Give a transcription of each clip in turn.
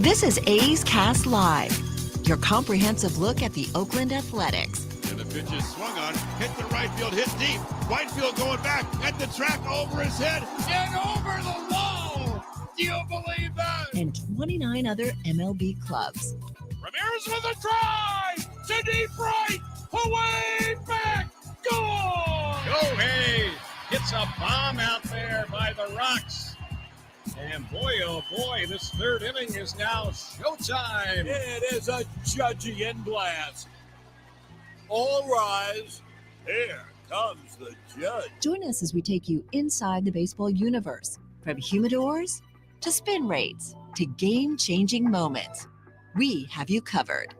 This is A's Cast Live, your comprehensive look at the Oakland Athletics. And the pitch is swung on, hit the right field, hit deep. Whitefield going back at the track, over his head, and over the wall. Do you believe that? And 29 other MLB clubs. Ramirez with a drive to deep right, away back, goal! Go Hayes gets a bomb out there by the Rocks. And boy, oh boy, this third inning is now showtime. It is a Judgian blast. All rise. Here comes the judge. Join us as we take you inside the baseball universe, from humidors to spin rates to game-changing moments. We have you covered.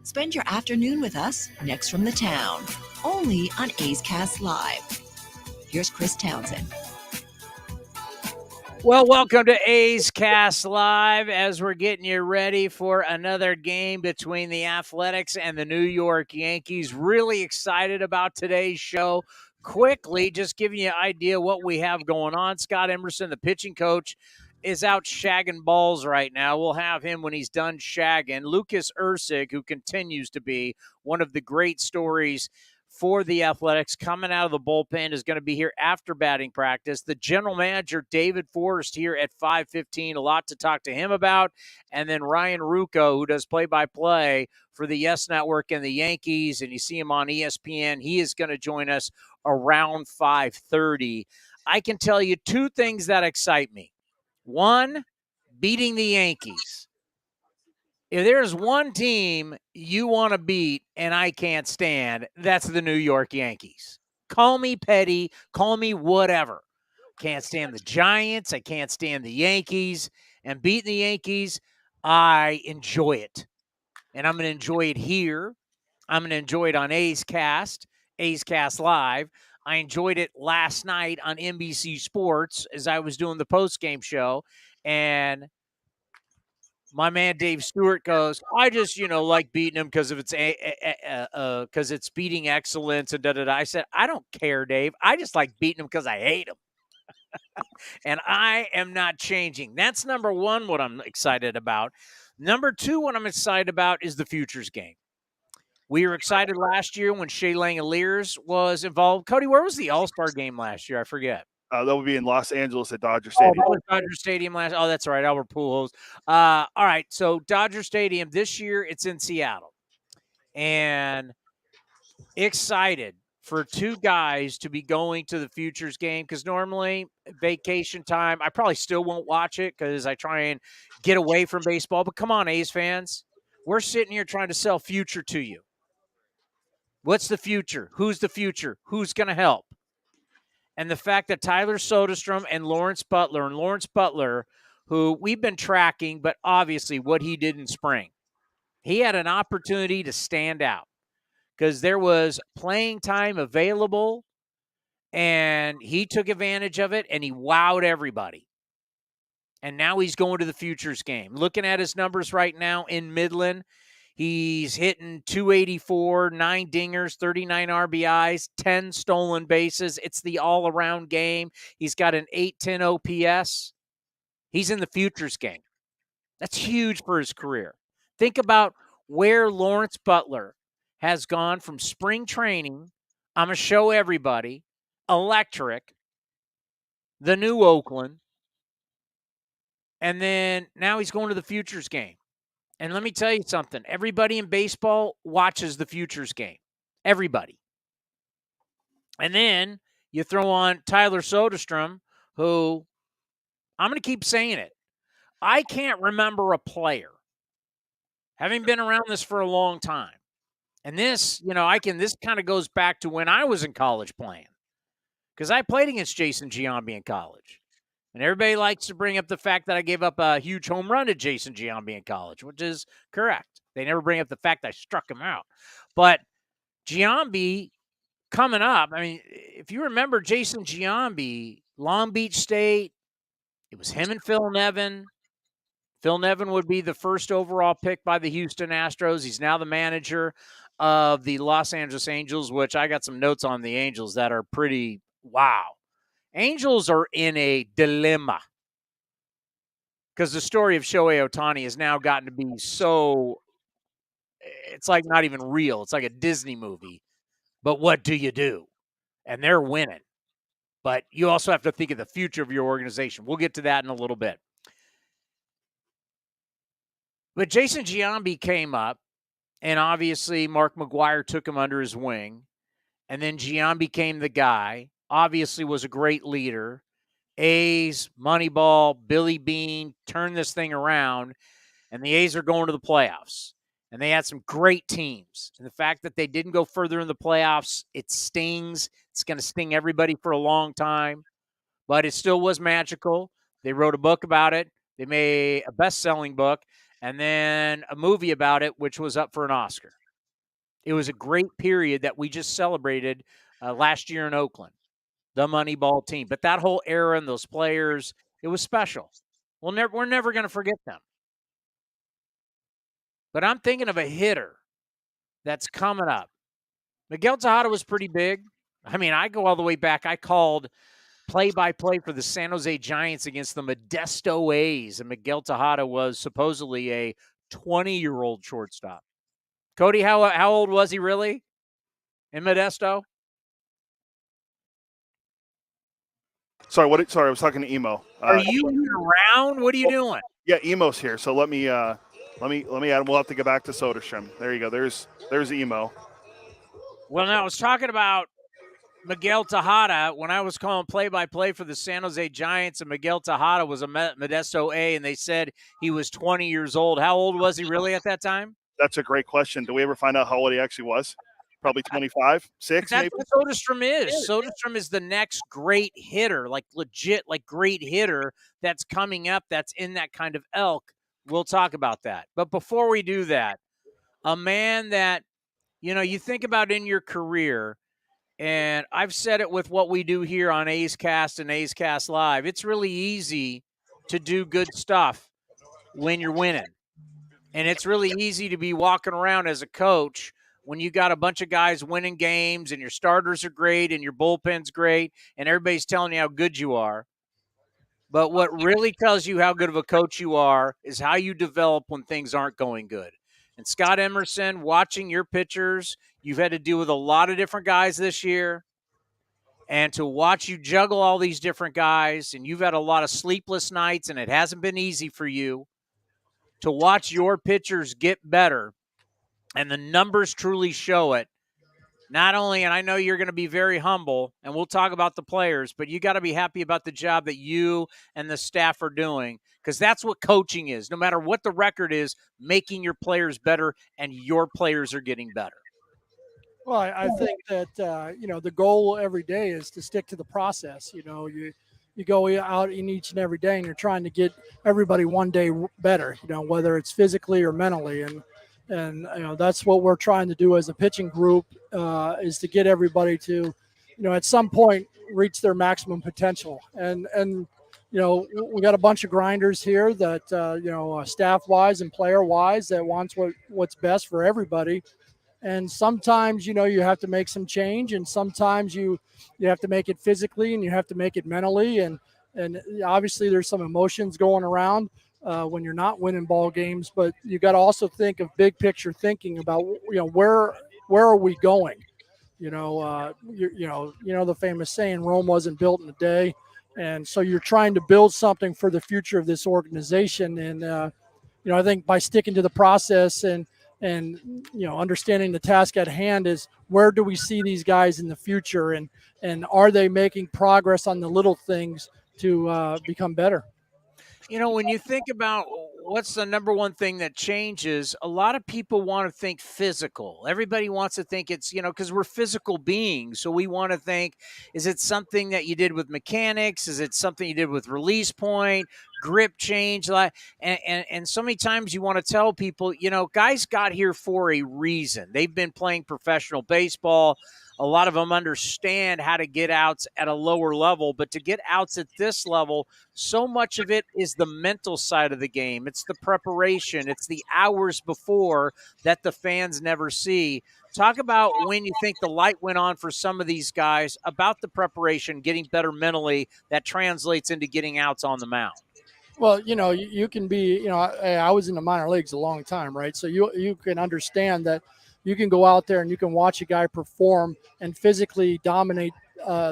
Spend your afternoon with us next from the town, only on A's Cast Live. Here's Chris Townsend. Well, welcome to A's Cast Live as we're getting you ready for another game between the Athletics and the New York Yankees. Really excited about today's show. Quickly, just giving you an idea what we have going on. Scott Emerson, the pitching coach, is out shagging balls right now. We'll have him when he's done shagging. Lucas Ursig, who continues to be one of the great stories for the Athletics, coming out of the bullpen, is going to be here after batting practice. The general manager, David Forst, here at 5:15. A lot to talk to him about. And then Ryan Ruocco, who does play-by-play for the Yes Network and the Yankees, and you see him on ESPN. He is going to join us around 5:30. I can tell you two things that excite me. One, beating the Yankees. If there's one team you want to beat and I can't stand, that's the New York Yankees. Call me petty, call me whatever. Can't stand the Giants, I can't stand the Yankees. And beating the Yankees, I enjoy it. And I'm going to enjoy it here. I'm going to enjoy it on A's Cast Live. I enjoyed it last night on NBC Sports as I was doing the post-game show. And my man Dave Stewart goes, I just, like beating him because of it's beating excellence and da-da-da. I said, I don't care, Dave. I just like beating him because I hate him. And I am not changing. That's number one, what I'm excited about. Number two, what I'm excited about is the futures game. We were excited last year when Shea Langoliers was involved. Cody, where was the All-Star game last year? I forget. That would be in Los Angeles at Dodger Stadium. That was Dodger Stadium last. Oh, that's right, Albert Pujols. All right, so Dodger Stadium this year, it's in Seattle, and excited for two guys to be going to the futures game because normally vacation time, I probably still won't watch it because I try and get away from baseball. But come on, A's fans, we're sitting here trying to sell future to you. What's the future? Who's the future? Who's going to help? And the fact that Tyler Soderstrom and Lawrence Butler, who we've been tracking, but obviously what he did in spring, he had an opportunity to stand out because there was playing time available, and he took advantage of it, and he wowed everybody. And now he's going to the futures game. Looking at his numbers right now in Midland, he's hitting .284, 9 dingers, 39 RBIs, 10 stolen bases. It's the all-around game. He's got an .810 OPS. He's in the futures game. That's huge for his career. Think about where Lawrence Butler has gone from spring training, I'm going to show everybody, electric, the new Oakland, and then now he's going to the futures game. And let me tell you something. Everybody in baseball watches the futures game. Everybody. And then you throw on Tyler Soderstrom, who, I'm going to keep saying it. I can't remember a player, having been around this for a long time. And this, this kind of goes back to when I was in college playing. Because I played against Jason Giambi in college. And everybody likes to bring up the fact that I gave up a huge home run to Jason Giambi in college, which is correct. They never bring up the fact I struck him out. But Giambi coming up, if you remember Jason Giambi, Long Beach State, it was him and Phil Nevin. Phil Nevin would be the first overall pick by the Houston Astros. He's now the manager of the Los Angeles Angels, which I got some notes on the Angels that are pretty wow. Angels are in a dilemma. because the story of Shohei Ohtani has now gotten to be so, it's like not even real. It's like a Disney movie. But what do you do? And they're winning. But you also have to think of the future of your organization. We'll get to that in a little bit. But Jason Giambi came up, and obviously Mark McGwire took him under his wing. And then Giambi became the guy. Obviously was a great leader. A's, Moneyball, Billy Bean turned this thing around, and the A's are going to the playoffs. And they had some great teams. And the fact that they didn't go further in the playoffs, it stings. It's going to sting everybody for a long time. But it still was magical. They wrote a book about it. They made a best-selling book, and then a movie about it, which was up for an Oscar. It was a great period that we just celebrated last year in Oakland, the Moneyball team. But that whole era and those players, it was special. We're never going to forget them. But I'm thinking of a hitter that's coming up. Miguel Tejada was pretty big. I mean, I go all the way back. I called play-by-play for the San Jose Giants against the Modesto A's, and Miguel Tejada was supposedly a 20-year-old shortstop. Cody, how old was he really in Modesto? Sorry, I was talking to Emo. Are you around? What are you doing? Yeah, Emo's here. So let me add. We'll have to go back to Soderstrom. There you go. There's Emo. Well, now I was talking about Miguel Tejada when I was calling play-by-play for the San Jose Giants, and Miguel Tejada was a Modesto A, and they said he was 20 years old. How old was he really at that time? That's a great question. Do we ever find out how old he actually was? Probably 25, 6 That's maybe? what Soderstrom is. Soderstrom is the next great hitter, like legit, like great hitter that's coming up that's in that kind of ilk. We'll talk about that. But before we do that, a man that, you think about in your career, and I've said it with what we do here on A's Cast and A's Cast Live, it's really easy to do good stuff when you're winning. And it's really easy to be walking around as a coach when you got a bunch of guys winning games and your starters are great and your bullpen's great and everybody's telling you how good you are. But what really tells you how good of a coach you are is how you develop when things aren't going good. And Scott Emerson, watching your pitchers, you've had to deal with a lot of different guys this year. And to watch you juggle all these different guys, and you've had a lot of sleepless nights, and it hasn't been easy for you. To watch your pitchers get better, and the numbers truly show it. Not only, and I know you're going to be very humble, and we'll talk about the players, but you got to be happy about the job that you and the staff are doing, because that's what coaching is. No matter what the record is, making your players better, and your players are getting better. Well, I think that, the goal every day is to stick to the process. You go out in each and every day and you're trying to get everybody one day better, whether it's physically or mentally. And that's what we're trying to do as a pitching group, is to get everybody to, at some point reach their maximum potential. And we got a bunch of grinders here that, staff-wise and player-wise, that wants what's best for everybody. And sometimes, you have to make some change, and sometimes you have to make it physically and you have to make it mentally. And obviously there's some emotions going around when you're not winning ball games, but you got to also think of big picture thinking about, where are we going? The famous saying, Rome wasn't built in a day. And so you're trying to build something for the future of this organization. And, I think by sticking to the process and understanding the task at hand is, where do we see these guys in the future, and are they making progress on the little things to become better? When you think about what's the number one thing that changes, a lot of people want to think physical. Everybody wants to think it's, because we're physical beings. So we want to think, is it something that you did with mechanics? Is it something you did with release point, grip change? And so many times you want to tell people, guys got here for a reason. They've been playing professional baseball. A lot of them understand how to get outs at a lower level, but to get outs at this level, so much of it is the mental side of the game. It's the preparation. It's the hours before that the fans never see. Talk about when you think the light went on for some of these guys about the preparation, getting better mentally, that translates into getting outs on the mound. Well, you can be, I was in the minor leagues a long time, right? So you can understand that you can go out there and you can watch a guy perform and physically dominate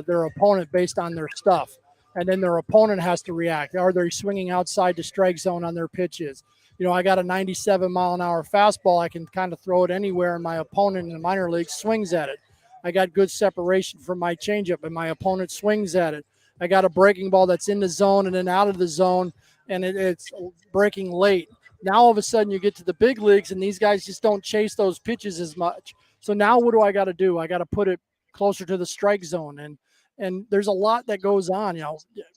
their opponent based on their stuff. And then their opponent has to react. Are they swinging outside the strike zone on their pitches? I got a 97-mile-an-hour fastball. I can kind of throw it anywhere, and my opponent in the minor league swings at it. I got good separation from my changeup, and my opponent swings at it. I got a breaking ball that's in the zone and then out of the zone, and it's breaking late. Now all of a sudden you get to the big leagues, and these guys just don't chase those pitches as much. So now what do I got to do? I got to put it closer to the strike zone, and there's a lot that goes on.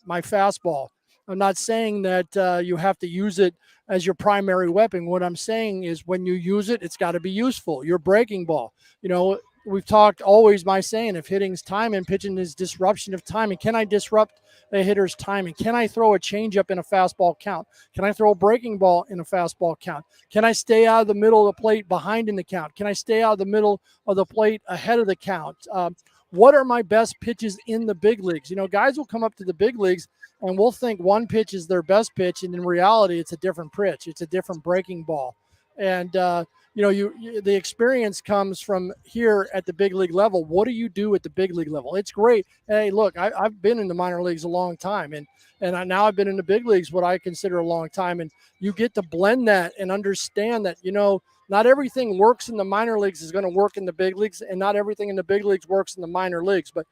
My fastball. I'm not saying that you have to use it as your primary weapon. What I'm saying is when you use it, it's got to be useful. Your breaking ball. We've talked always my saying, if hitting's timing, pitching is disruption of timing. Can I disrupt a hitter's timing? Can I throw a changeup in a fastball count? Can I throw a breaking ball in a fastball count? Can I stay out of the middle of the plate behind in the count? Can I stay out of the middle of the plate ahead of the count? What are my best pitches in the big leagues? Guys will come up to the big leagues and we'll think one pitch is their best pitch, and in reality, it's a different pitch. It's a different breaking ball. And the experience comes from here at the big league level. What do you do at the big league level? It's great. Hey, look, I've been in the minor leagues a long time, and now I've been in the big leagues what I consider a long time. And you get to blend that and understand that not everything works in the minor leagues is going to work in the big leagues, and not everything in the big leagues works in the minor leagues. But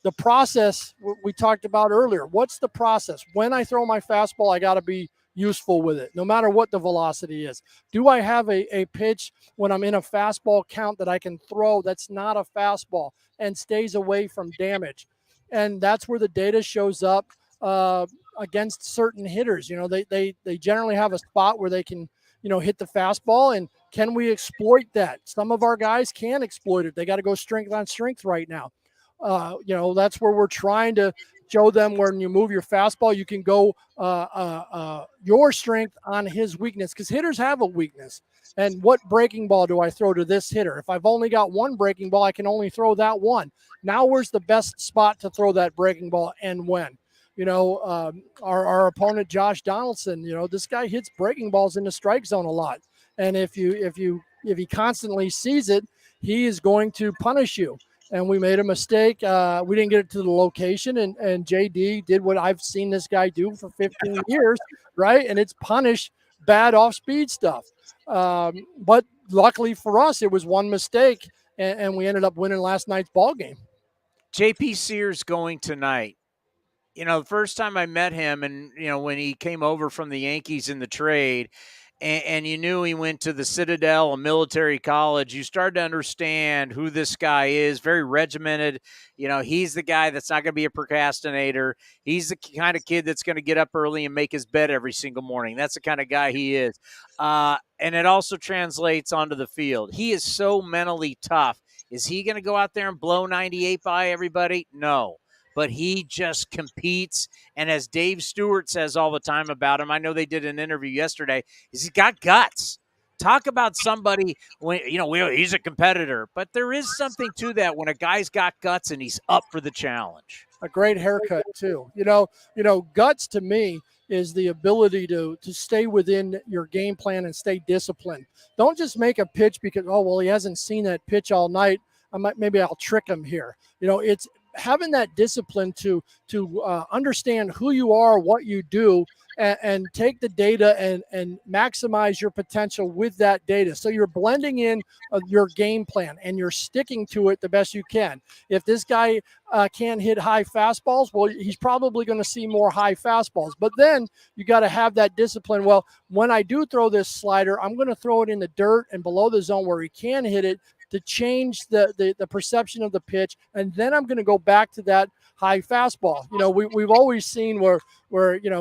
the process we talked about earlier. What's the process? When I throw my fastball, I got to be useful with it, no matter what the velocity is. Do I have a pitch when I'm in a fastball count that I can throw that's not a fastball and stays away from damage? And that's where the data shows up against certain hitters. They generally have a spot where they can, hit the fastball. And can we exploit that? Some of our guys can exploit it. They got to go strength on strength right now. That's where we're trying to show them when you move your fastball, you can go your strength on his weakness, because hitters have a weakness. And what breaking ball do I throw to this hitter? If I've only got one breaking ball, I can only throw that one. Now where's the best spot to throw that breaking ball and when? Our opponent, Josh Donaldson, this guy hits breaking balls in the strike zone a lot. And if he constantly sees it, he is going to punish you. And we made a mistake. We didn't get it to the location, and JD did what I've seen this guy do for 15 years, right? And it's punish bad off-speed stuff. But luckily for us, it was one mistake, and we ended up winning last night's ball game. JP Sears going tonight. The first time I met him, and when he came over from the Yankees in the trade, and you knew he went to the Citadel, a military college, you started to understand who this guy is. Very regimented. He's the guy that's not going to be a procrastinator. He's the kind of kid that's going to get up early and make his bed every single morning. That's the kind of guy he is. And it also translates onto the field. He is so mentally tough. Is he going to go out there and blow 98 by everybody? No. But he just competes. And as Dave Stewart says all the time about him, I know they did an interview yesterday, is he's got guts. Talk about somebody when, he's a competitor, but there is something to that when a guy's got guts and he's up for the challenge. A great haircut too. Guts to me is the ability to stay within your game plan and stay disciplined. Don't just make a pitch because, he hasn't seen that pitch all night. Maybe I'll trick him here. It's having that discipline to understand who you are, what you do, and take the data and maximize your potential with that data. So you're blending in your game plan and you're sticking to it the best you can. If this guy can't hit high fastballs, well, he's probably going to see more high fastballs. But then you got to have that discipline. Well, when I do throw this slider, I'm going to throw it in the dirt and below the zone where he can hit it, to change the perception of the pitch, and then I'm going to go back to that high fastball. We've always seen where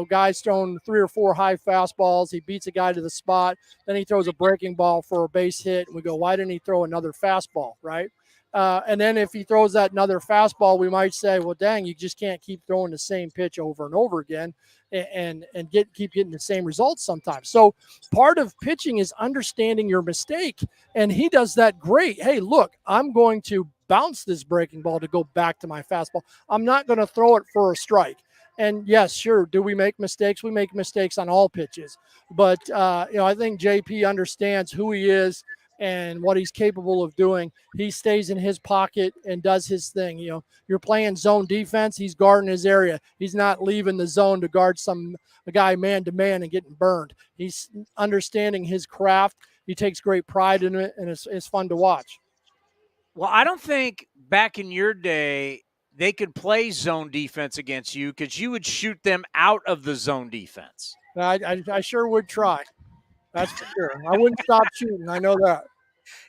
guys throwing 3 or 4 high fastballs. He beats a guy to the spot, then he throws a breaking ball for a base hit, and we go, why didn't he throw another fastball, right? And then if he throws that another fastball, we might say, well, dang, you just can't keep throwing the same pitch over and over again and keep getting the same results sometimes. So part of pitching is understanding your mistake, and he does that great. Hey, look, I'm going to bounce this breaking ball to go back to my fastball. I'm not going to throw it for a strike. And yes, sure, do we make mistakes? We make mistakes on all pitches. But, I think JP understands who he is and what he's capable of doing. He stays in his pocket and does his thing. You're playing zone defense. He's guarding his area. He's not leaving the zone to guard a guy man to man and getting burned. He's understanding his craft. He takes great pride in it, and it's fun to watch. Well, I don't think back in your day they could play zone defense against you because you would shoot them out of the zone defense. I sure would try. That's for sure. I wouldn't stop shooting. I know that.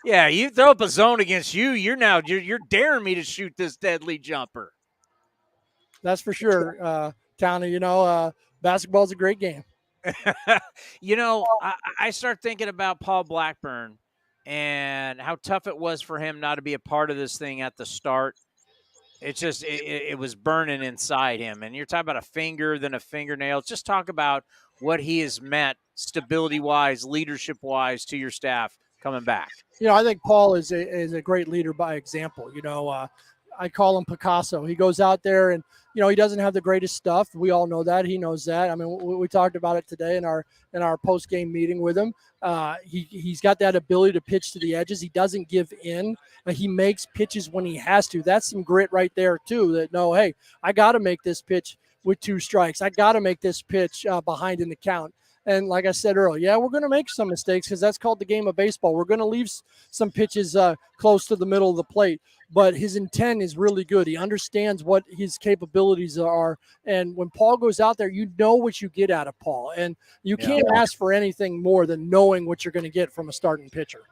Yeah, you throw up a zone against you, you're daring me to shoot this deadly jumper. That's for sure, Townie. Basketball's a great game. I start thinking about Paul Blackburn and how tough it was for him not to be a part of this thing at the start. It's just it was burning inside him. And you're talking about a finger, then a fingernail. Just talk about what he has meant stability-wise, leadership-wise to your staff coming back. I think Paul is a great leader by example. I call him Picasso. He goes out there and, he doesn't have the greatest stuff. We all know that. He knows that. I mean, we talked about it today in our post-game meeting with him. He's got that ability to pitch to the edges. He doesn't give in. He makes pitches when he has to. That's some grit right there, too, that, no, hey, I got to make this pitch with 2 strikes. I got to make this pitch behind in the count. And like I said earlier, we're going to make some mistakes because that's called the game of baseball. We're going to leave some pitches close to the middle of the plate. But his intent is really good. He understands what his capabilities are. And when Paul goes out there, you know what you get out of Paul. And you can't ask for anything more than knowing what you're going to get from a starting pitcher.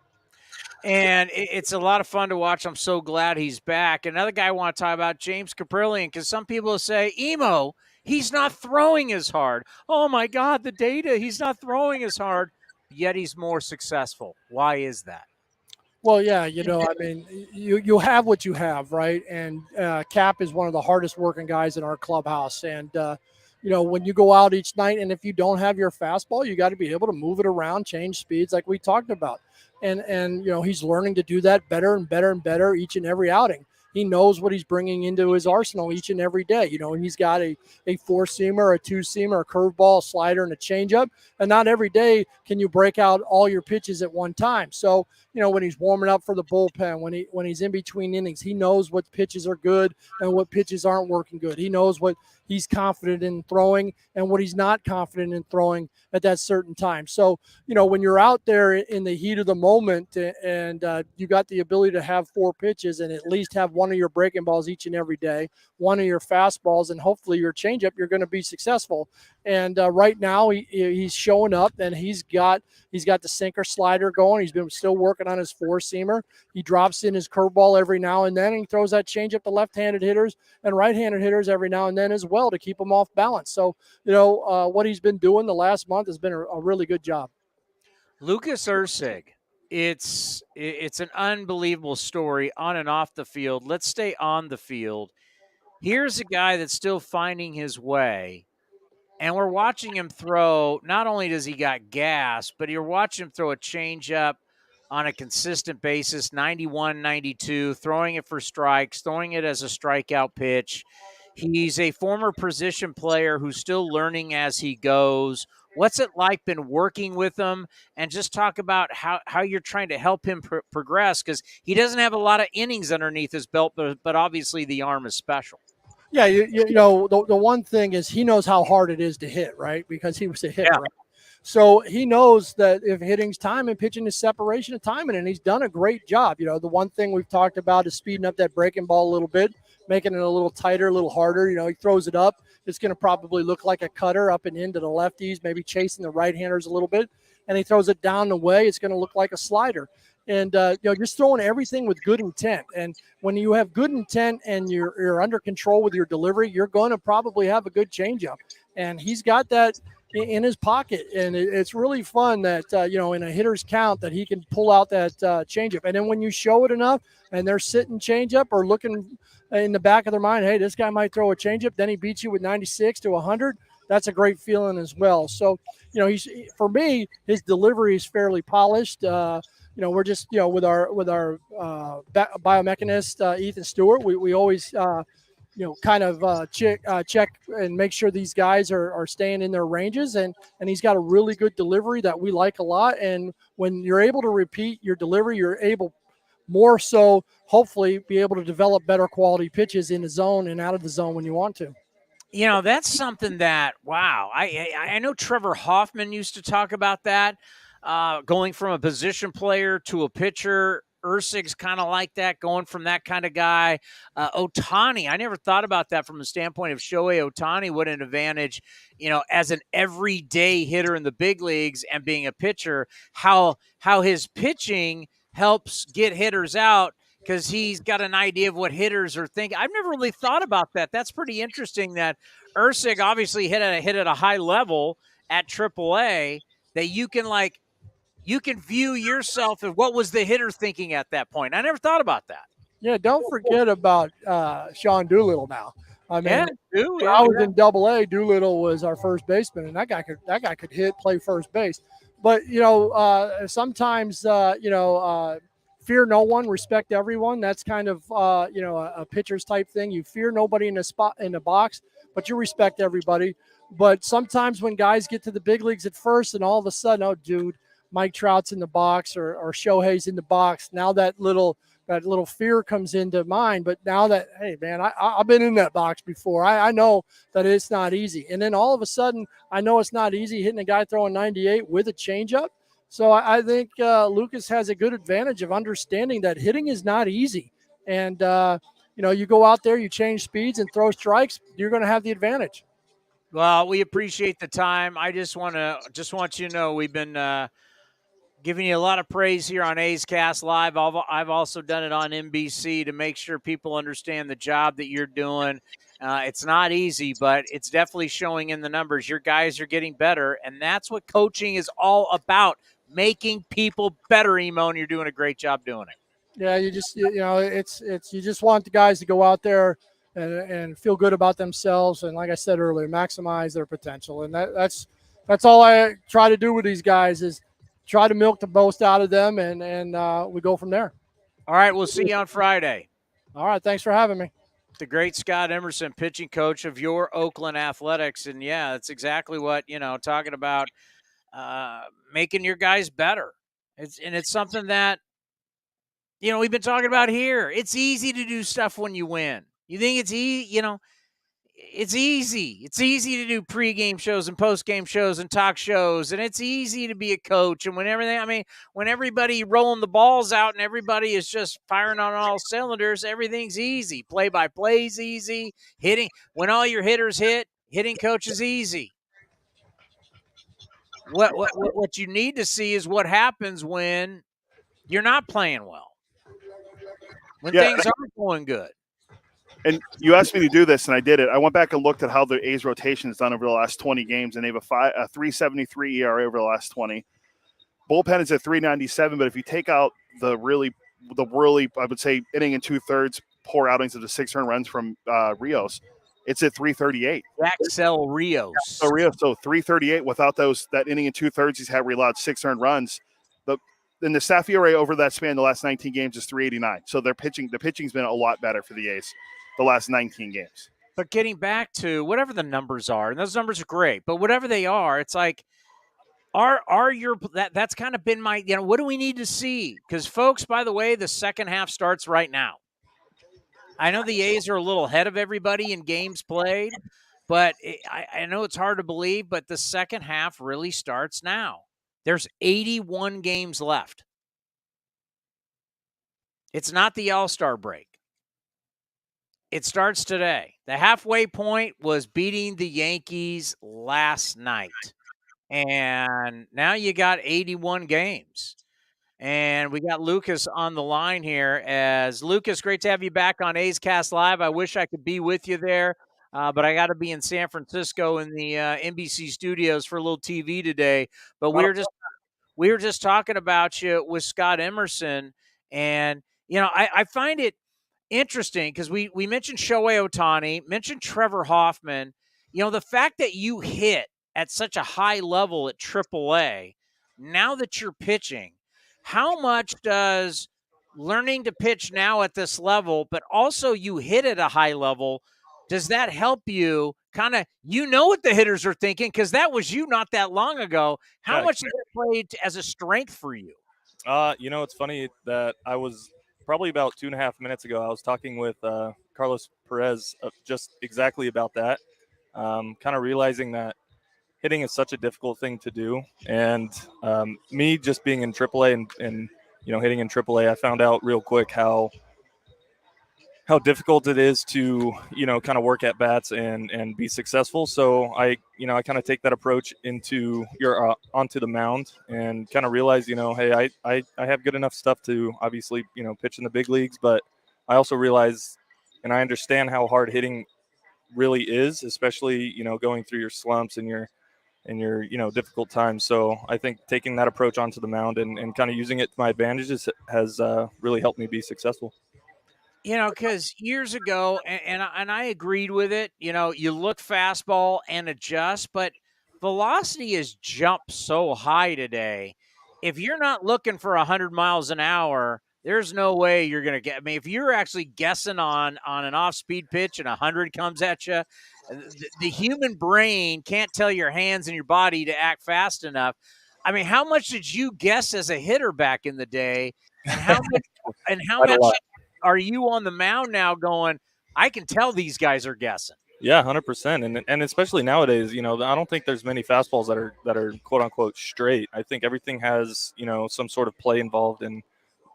And it's a lot of fun to watch. I'm so glad he's back. Another guy I want to talk about, James Caprillion, because some people say, Emo, he's not throwing as hard. Oh, my God, the data, he's not throwing as hard, yet he's more successful. Why is that? Well, yeah, I mean, you have what you have, right? And Cap is one of the hardest working guys in our clubhouse. And, when you go out each night and if you don't have your fastball, you got to be able to move it around, change speeds like we talked about. And he's learning to do that better and better and better each and every outing. He knows what he's bringing into his arsenal each and every day. He's got a 4-seamer, a 2-seamer, a curveball, a slider, and a changeup. And not every day can you break out all your pitches at one time. So, when he's warming up for the bullpen, when he's in between innings, he knows what pitches are good and what pitches aren't working good. He knows what he's confident in throwing and what he's not confident in throwing at that certain time. So, when you're out there in the heat of the moment and you got the ability to have 4 pitches and at least have one of your breaking balls each and every day, one of your fastballs, and hopefully your changeup, you're going to be successful. And right now he's showing up and he's got the sinker slider going. He's been still working on his 4-seamer. He drops in his curveball every now and then. And he throws that changeup to left-handed hitters and right-handed hitters every now and then as well to keep them off balance. So, what he's been doing the last month has been a really good job. Lucas Ursig, it's an unbelievable story on and off the field. Let's stay on the field. Here's a guy that's still finding his way, and we're watching him throw. Not only does he got gas, but you're watching him throw a changeup on a consistent basis, 91, 92, throwing it for strikes, throwing it as a strikeout pitch. He's a former position player who's still learning as he goes. What's it like been working with him? And just talk about how you're trying to help him progress, because he doesn't have a lot of innings underneath his belt, but obviously the arm is special. Yeah, the one thing is he knows how hard it is to hit, right? Because he was a hitter, right? So he knows that if hitting's time and pitching is separation of timing, and he's done a great job. The one thing we've talked about is speeding up that breaking ball a little bit, making it a little tighter, a little harder. He throws it up. It's going to probably look like a cutter up and into the lefties, maybe chasing the right-handers a little bit. And he throws it down the way. It's going to look like a slider. And, just throwing everything with good intent. And when you have good intent and you're under control with your delivery, you're going to probably have a good changeup. And he's got that in his pocket. And it's really fun that, in a hitter's count that he can pull out that changeup. And then when you show it enough and they're sitting changeup or looking in the back of their mind, hey, this guy might throw a changeup, then he beats you with 96 to 100. That's a great feeling as well. So, for me, his delivery is fairly polished. We're just, with our biomechanist, Ethan Stewart, we always, kind of check and make sure these guys are staying in their ranges. And he's got a really good delivery that we like a lot. And when you're able to repeat your delivery, you're able more so, hopefully, be able to develop better quality pitches in the zone and out of the zone when you want to. That's something that, wow, I know Trevor Hoffman used to talk about that, going from a position player to a pitcher. Ursig's kind of like that, going from that kind of guy. Ohtani, I never thought about that from the standpoint of Shohei Ohtani, what an advantage, as an everyday hitter in the big leagues and being a pitcher, how his pitching helps get hitters out because he's got an idea of what hitters are thinking. I've never really thought about that. That's pretty interesting that Ursig obviously hit at a high level at AAA that you can view yourself as what was the hitter thinking at that point. I never thought about that. Yeah, don't forget about Sean Doolittle now. I mean, I was in Double-A. Doolittle was our first baseman, and that guy could play first base. But sometimes fear no one, respect everyone. That's kind of a pitcher's type thing. You fear nobody in the box, but you respect everybody. But sometimes when guys get to the big leagues at first, and all of a sudden, oh, dude, Mike Trout's in the box or Shohei's in the box. Now that little fear comes into mind. But now that, hey, man, I've been in that box before. I know that it's not easy. And then all of a sudden, I know it's not easy hitting a guy throwing 98 with a changeup. So I think Lucas has a good advantage of understanding that hitting is not easy. And, you go out there, you change speeds and throw strikes, you're going to have the advantage. Well, we appreciate the time. I just want you to know we've been giving you a lot of praise here on A's Cast Live. I've also done it on NBC to make sure people understand the job that you're doing. It's not easy, but it's definitely showing in the numbers. Your guys are getting better, and that's what coaching is all about, making people better, Emo, and you're doing a great job doing it. Yeah, you just you just want the guys to go out there and feel good about themselves, and like I said earlier, maximize their potential. And that's all I try to do with these guys is try to milk the most out of them, and we go from there. All right, we'll see you on Friday. All right, thanks for having me. The great Scott Emerson, pitching coach of your Oakland Athletics. And, yeah, that's exactly what, talking about making your guys better. It's something that, we've been talking about here. It's easy to do stuff when you win. You think it's easy, it's easy. It's easy to do pregame shows and postgame shows and talk shows, and it's easy to be a coach. And when everybody rolling the balls out and everybody is just firing on all cylinders, everything's easy. Play-by-play's easy. Hitting, when all your hitters hit, hitting coach is easy. What you need to see is what happens when you're not playing well, when things aren't going good. And you asked me to do this, and I did it. I went back and looked at how the A's rotation is done over the last 20 games, and they have a 3.73 ERA over the last 20. Bullpen is at 3.97, but if you take out the really, I would say, inning and two-thirds poor outings of the 6 earned runs from Rios, it's at 3.38. Axel Rios. So 3.38 without that inning and two-thirds he's had where he allowed 6 earned runs. Then the staff ERA over that span, the last 19 games, is 3.89. So the pitching's been a lot better for the A's the last 19 games. But getting back to whatever the numbers are, and those numbers are great, but whatever they are, it's like, that's kind of been my, what do we need to see? Because, folks, by the way, the second half starts right now. I know the A's are a little ahead of everybody in games played, but I know it's hard to believe, but the second half really starts now. There's 81 games left. It's not the All-Star break. It starts today. The halfway point was beating the Yankees last night. And now you got 81 games. And we got Lucas on the line here. As Lucas, great to have you back on A's Cast Live. I wish I could be with you there, but I got to be in San Francisco in the NBC studios for a little TV today. But we were just talking about you with Scott Emerson. And, I find it interesting because we mentioned Shohei Ohtani, mentioned Trevor Hoffman. The fact that you hit at such a high level at AAA, now that you're pitching, how much does learning to pitch now at this level, but also you hit at a high level, does that help you kind of, what the hitters are thinking? Because that was you not that long ago. How much does it play as a strength for you? It's funny that I was probably about 2.5 minutes ago, I was talking with Carlos Perez just exactly about that, kind of realizing that hitting is such a difficult thing to do. And me just being in AAA and hitting in AAA, I found out real quick how difficult it is to kind of work at bats and be successful. So I kind of take that approach into onto the mound and kind of realize hey, I have good enough stuff to obviously pitch in the big leagues, but I also realize and I understand how hard hitting really is, especially going through your slumps and your difficult times. So I think taking that approach onto the mound and kind of using it to my advantages has really helped me be successful. Because years ago, and I agreed with it, you look fastball and adjust, but velocity has jumped so high today. If you're not looking for 100 miles an hour, there's no way you're going to get. I mean, if you're actually guessing on an off-speed pitch and 100 comes at you, the human brain can't tell your hands and your body to act fast enough. I mean, how much did you guess as a hitter back in the day, and how much are you on the mound now going, I can tell these guys are guessing? Yeah, 100%. And especially nowadays, I don't think there's many fastballs that are quote unquote straight. I think everything has, some sort of play involved. And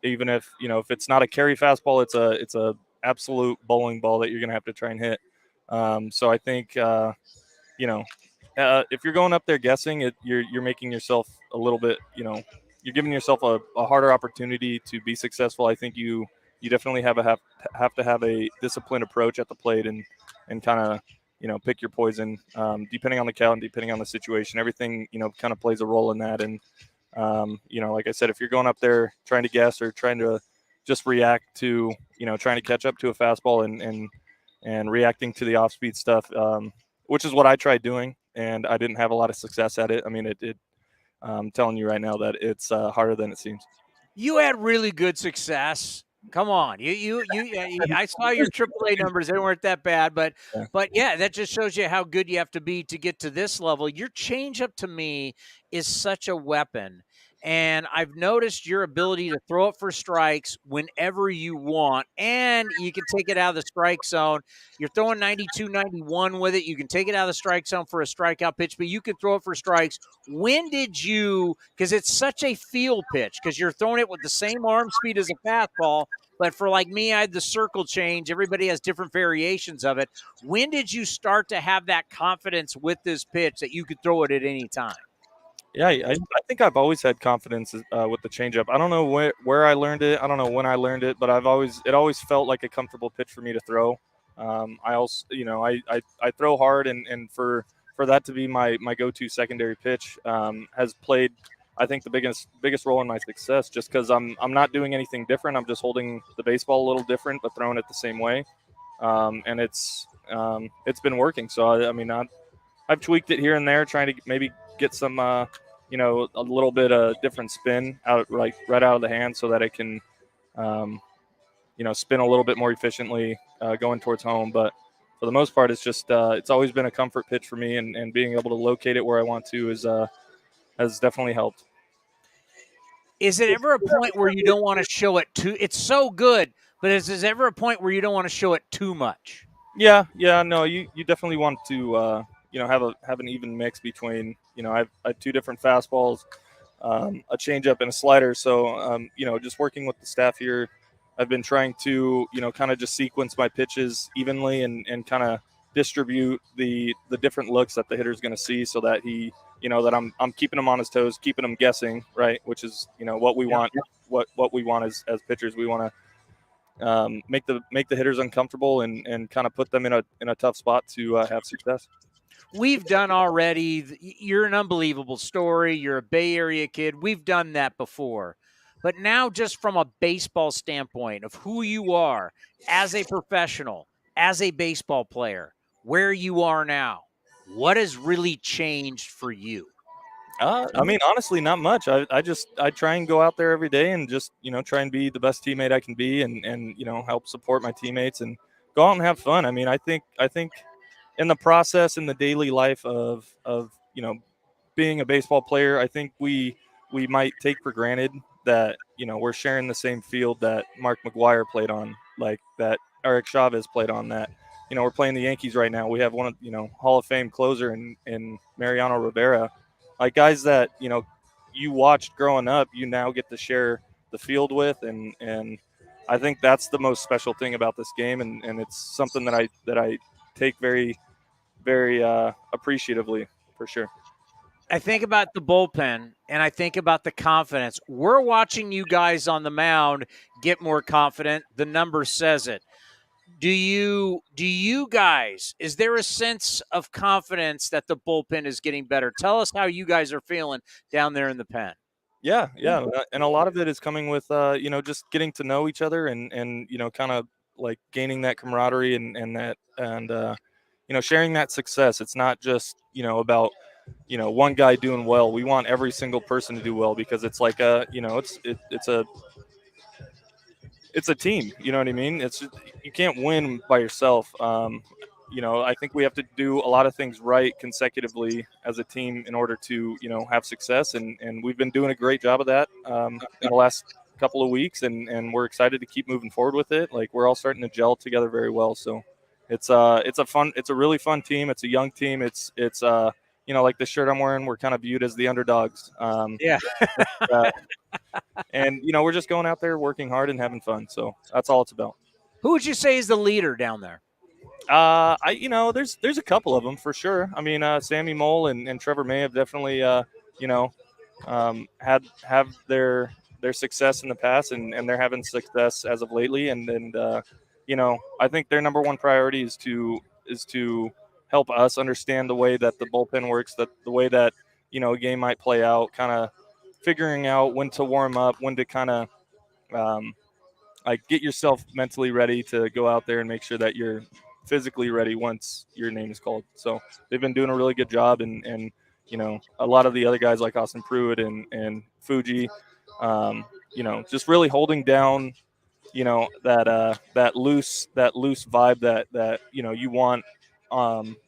even if it's not a carry fastball, it's a absolute bowling ball that you're going to have to try and hit. So I think, if you're going up there guessing it, you're making yourself a little bit, you're giving yourself a harder opportunity to be successful. I think you definitely have to have a disciplined approach at the plate and kind of pick your poison depending on the count, depending on the situation. Everything kind of plays a role in that. And like I said, if you're going up there trying to guess or trying to just react to trying to catch up to a fastball and reacting to the off speed stuff, which is what I tried doing, and I didn't have a lot of success at it. I mean, I'm telling you right now that it's harder than it seems. You had really good success. Come on, I saw your AAA numbers; they weren't that bad, but yeah, that just shows you how good you have to be to get to this level. Your changeup to me is such a weapon, and I've noticed your ability to throw it for strikes whenever you want, and you can take it out of the strike zone. You're throwing 92, 91 with it. You can take it out of the strike zone for a strikeout pitch, but you can throw it for strikes. When did you, because it's such a feel pitch, because you're throwing it with the same arm speed as a fastball, but for like me, I had the circle change. Everybody has different variations of it. When did you start to have that confidence with this pitch that you could throw it at any time? Yeah, I think I've always had confidence with the changeup. I don't know where I learned it. I don't know when I learned it, but it always felt like a comfortable pitch for me to throw. I also, I throw hard, and for that to be my go-to secondary pitch has played, I think, the biggest role in my success. Just because I'm not doing anything different. I'm just holding the baseball a little different, but throwing it the same way, and it's been working. So I've tweaked it here and there, trying to maybe get some a little bit of different spin out, like right out of the hand, so that it can spin a little bit more efficiently going towards home. But for the most part, it's just it's always been a comfort pitch for me, and being able to locate it where I want to has definitely helped. Is it ever a point where you don't want to show it too? It's so good, but is there ever a point where you don't want to show it too much? Yeah, no, you definitely want to have an even mix between I have two different fastballs, a changeup and a slider. So just working with the staff here, I've been trying to kind of just sequence my pitches evenly and kind of distribute the different looks that the hitter's going to see, so that he that I'm keeping him on his toes, keeping him guessing, right, which is what we want. What we want as pitchers. We want to make the hitters uncomfortable and kind of put them in a tough spot to have success. We've done already. You're an unbelievable story. You're a Bay Area kid. We've done that before. But now, just from a baseball standpoint of who you are as a professional, as a baseball player, where you are now, what has really changed for you? Honestly, not much. I try and go out there every day and just try and be the best teammate I can be, and help support my teammates and go out and have fun. I mean, I think in the process, in the daily life of being a baseball player, I think we might take for granted that we're sharing the same field that Mark McGwire played on, like that Eric Chavez played on. That we're playing the Yankees right now. We have one of Hall of Fame closer in Mariano Rivera, like guys that you watched growing up. You now get to share the field with, and I think that's the most special thing about this game, and it's something that I take very appreciatively for sure. I think about the bullpen and I think about the confidence. We're watching you guys on the mound get more confident. The number says it. Do you guys, is there a sense of confidence that the bullpen is getting better? Tell us how you guys are feeling down there in the pen. Yeah, and a lot of it is coming with just getting to know each other and kind of like gaining that camaraderie and that and sharing that success. It's not just about one guy doing well. We want every single person to do well because it's like it's a team. You know what I mean? You can't win by yourself. I think we have to do a lot of things right consecutively as a team in order to have success, and we've been doing a great job of that in the last couple of weeks, and we're excited to keep moving forward with it. Like we're all starting to gel together very well. So it's a really fun team. It's a young team. It's like the shirt I'm wearing, we're kind of viewed as the underdogs. Yeah. uh, and we're just going out there working hard and having fun. So that's all it's about. Who would you say is the leader down there? There's a couple of them for sure. I mean, Sammy Mole and Trevor May have definitely have their success in the past, and they're having success as of lately. And I think their number one priority is to help us understand the way that the bullpen works, that the way that a game might play out, kind of figuring out when to warm up, when to kind of like get yourself mentally ready to go out there and make sure that you're physically ready once your name is called. So they've been doing a really good job, and a lot of the other guys like Austin Pruitt and Fuji, just really holding down that loose vibe that you want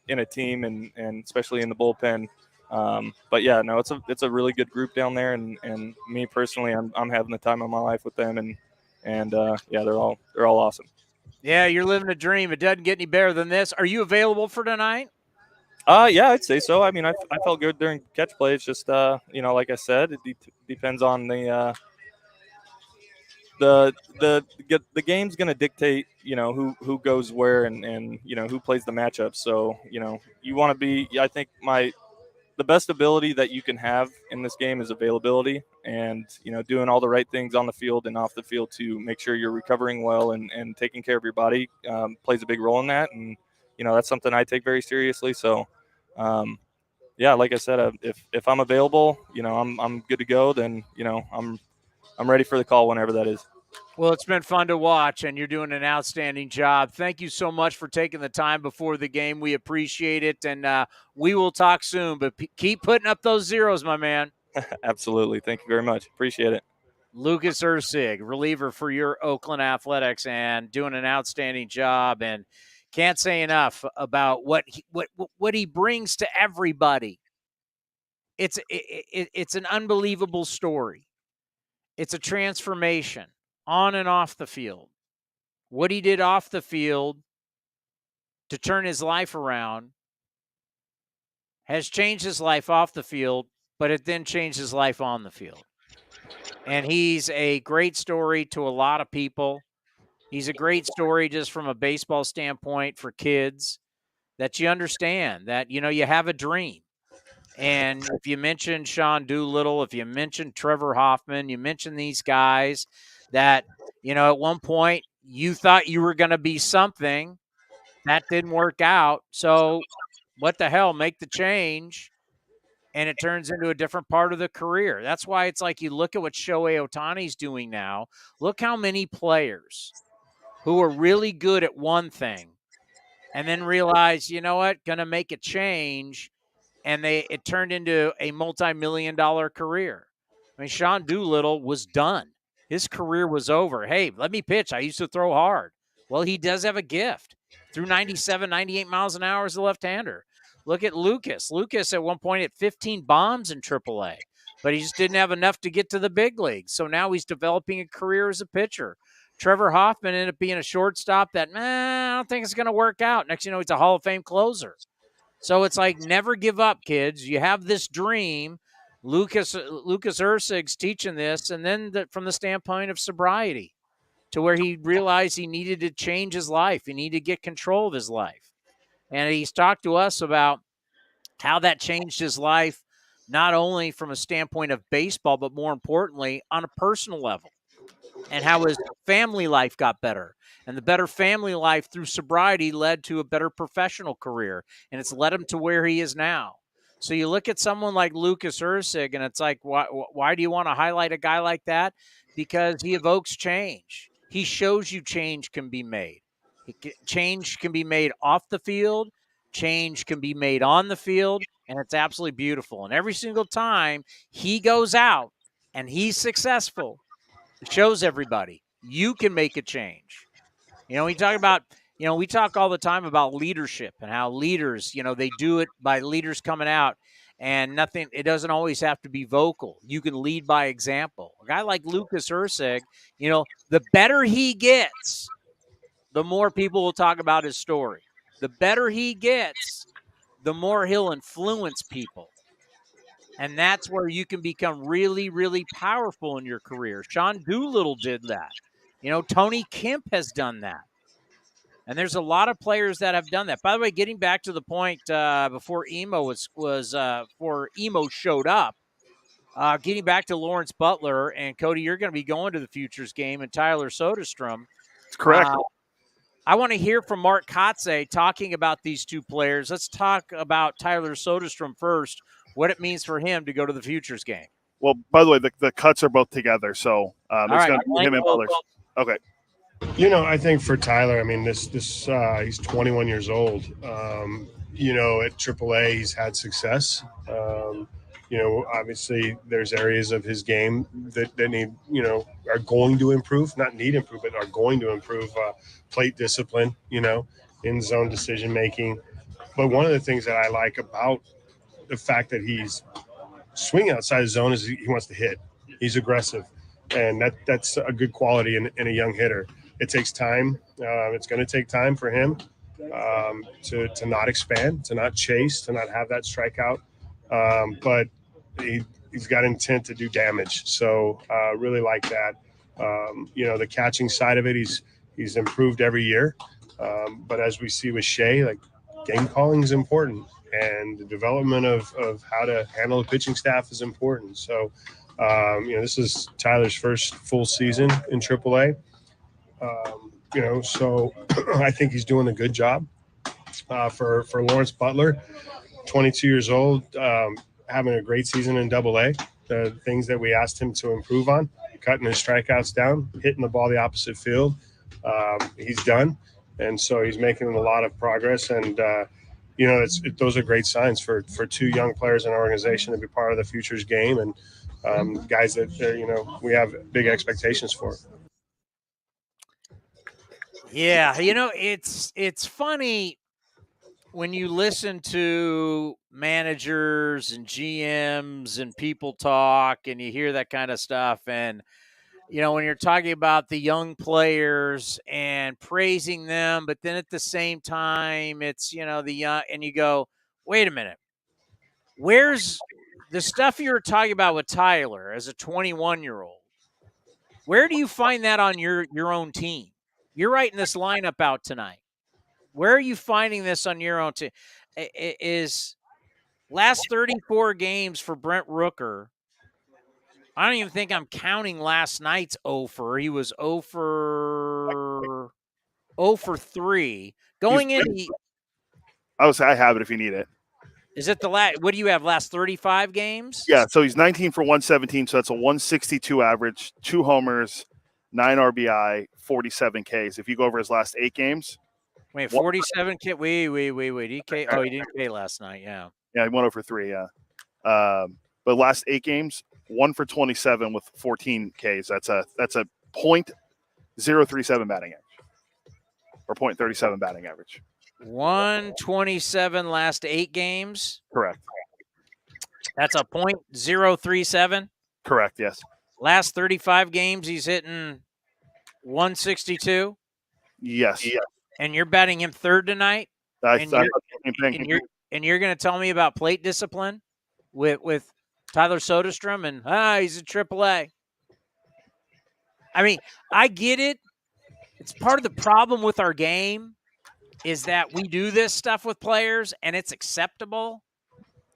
in a team and especially in the bullpen. But yeah, no, it's a really good group down there, and me personally, I'm having the time of my life with them, and yeah, they're all awesome. Yeah, you're living a dream. It doesn't get any better than this. Are you available for tonight? Yeah, I'd say so. I mean, I felt good during catch play. It's just like I said, it depends on the game's going to dictate who goes where and who plays the matchup. So you want to be. I think the best ability that you can have in this game is availability, and doing all the right things on the field and off the field to make sure you're recovering well and taking care of your body plays a big role in that. And that's something I take very seriously. So yeah, like I said, if I'm available, I'm good to go. Then I'm ready for the call whenever that is. Well, it's been fun to watch, and you're doing an outstanding job. Thank you so much for taking the time before the game. We appreciate it, and we will talk soon. But keep putting up those zeros, my man. Absolutely. Thank you very much. Appreciate it. Lucas Ursig, reliever for your Oakland Athletics, and doing an outstanding job. And can't say enough about what he brings to everybody. It's an unbelievable story. It's a transformation on and off the field. What he did off the field to turn his life around has changed his life off the field, but it then changed his life on the field. And he's a great story to a lot of people. He's a great story just from a baseball standpoint for kids, that you understand that, you have a dream. And if you mention Sean Doolittle, if you mention Trevor Hoffman, you mention these guys that, at one point you thought you were going to be something. That didn't work out. So what the hell, make the change, and it turns into a different part of the career. That's why it's like you look at what Shohei Ohtani's doing now. Look how many players who are really good at one thing and then realize, going to make a change, and it turned into a multi-million-dollar career. I mean, Sean Doolittle was done. His career was over. Hey, let me pitch. I used to throw hard. Well, he does have a gift. threw 97, 98 miles an hour as a left-hander. Look at Lucas. Lucas at one point hit 15 bombs in AAA, but he just didn't have enough to get to the big leagues. So now he's developing a career as a pitcher. Trevor Hoffman ended up being a shortstop that, I don't think it's going to work out. Next, he's a Hall of Fame closer. So it's like, never give up, kids. You have this dream. Lucas Erceg's teaching this, and then from the standpoint of sobriety, to where he realized he needed to change his life. He needed to get control of his life. And he's talked to us about how that changed his life, not only from a standpoint of baseball, but more importantly, on a personal level, and how his family life got better. And the better family life through sobriety led to a better professional career, and it's led him to where he is now. So you look at someone like Lucas Erceg, and it's like, why do you want to highlight a guy like that? Because he evokes change. He shows you change can be made. Change can be made off the field. Change can be made on the field, and it's absolutely beautiful. And every single time he goes out and he's successful, it shows everybody you can make a change. We talk all the time about leadership and how leaders, they do it by leaders coming out, and it doesn't always have to be vocal. You can lead by example. A guy like Lucas Erceg, the better he gets, the more people will talk about his story. The better he gets, the more he'll influence people. And that's where you can become really, really powerful in your career. Sean Doolittle did that. Tony Kemp has done that. And there's a lot of players that have done that. By the way, getting back to the point before Emo before Emo showed up, getting back to Lawrence Butler, and Cody, you're going to be going to the Futures game, and Tyler Soderstrom. That's correct. I want to hear from Mark Kotze talking about these two players. Let's talk about Tyler Soderstrom first, what it means for him to go to the Futures game. Well, by the way, the cuts are both together, so it's going to be him and Butler. Okay. I think for Tyler, he's 21 years old. At AAA, he's had success. Obviously there's areas of his game that need, are going to improve, not need improve, but are going to improve, plate discipline, in zone decision-making. But one of the things that I like about the fact that he's swinging outside the zone is he wants to hit. He's aggressive, and that's a good quality in a young hitter. It takes time. It's going to take time for him to not expand, to not chase, to not have that strikeout. But he's got intent to do damage. So really like that. The catching side of it, he's improved every year. But as we see with Shea, like, game calling is important, and the development of how to handle the pitching staff is important. So, this is Tyler's first full season in AAA. So I think he's doing a good job. For Lawrence Butler, 22 years old, having a great season in AA. The things that we asked him to improve on, cutting his strikeouts down, hitting the ball the opposite field, he's done. And so he's making a lot of progress. And, those are great signs for two young players in our organization to be part of the Futures game, and guys that, we have big expectations for. Yeah, it's funny when you listen to managers and GMs and people talk, and you hear that kind of stuff, and when you're talking about the young players and praising them, but then at the same time it's the young, and you go, wait a minute, where's the stuff you're talking about with Tyler as a 21-year-old? Where do you find that on your own team? You're writing this lineup out tonight. Where are you finding this on your own team? Is last 34 games for Brent Rooker. I don't even think I'm counting last night's 0 for. He was 0 for 3. Going in, I would say I have it if you need it. Is it the last? What do you have? Last 35 games? Yeah, so he's 19 for 117, so that's a 162 average, 2 homers, 9 RBI, 47 Ks. If you go over his last 8 games. Wait, 47 K. Wait. He didn't K last night. Yeah. Yeah, he went over 3. Yeah. But last 8 games, 1 for 27 with 14 Ks. That's a .037 batting average. or .37 batting average. 127 last 8 games. Correct. That's a .037. Correct. Yes. Last 35 games, he's hitting 162. Yes. And you're batting him third tonight. And you're going to tell me about plate discipline with Tyler Soderstrom and he's a AAA. I mean, I get it. It's part of the problem with our game is that we do this stuff with players and it's acceptable.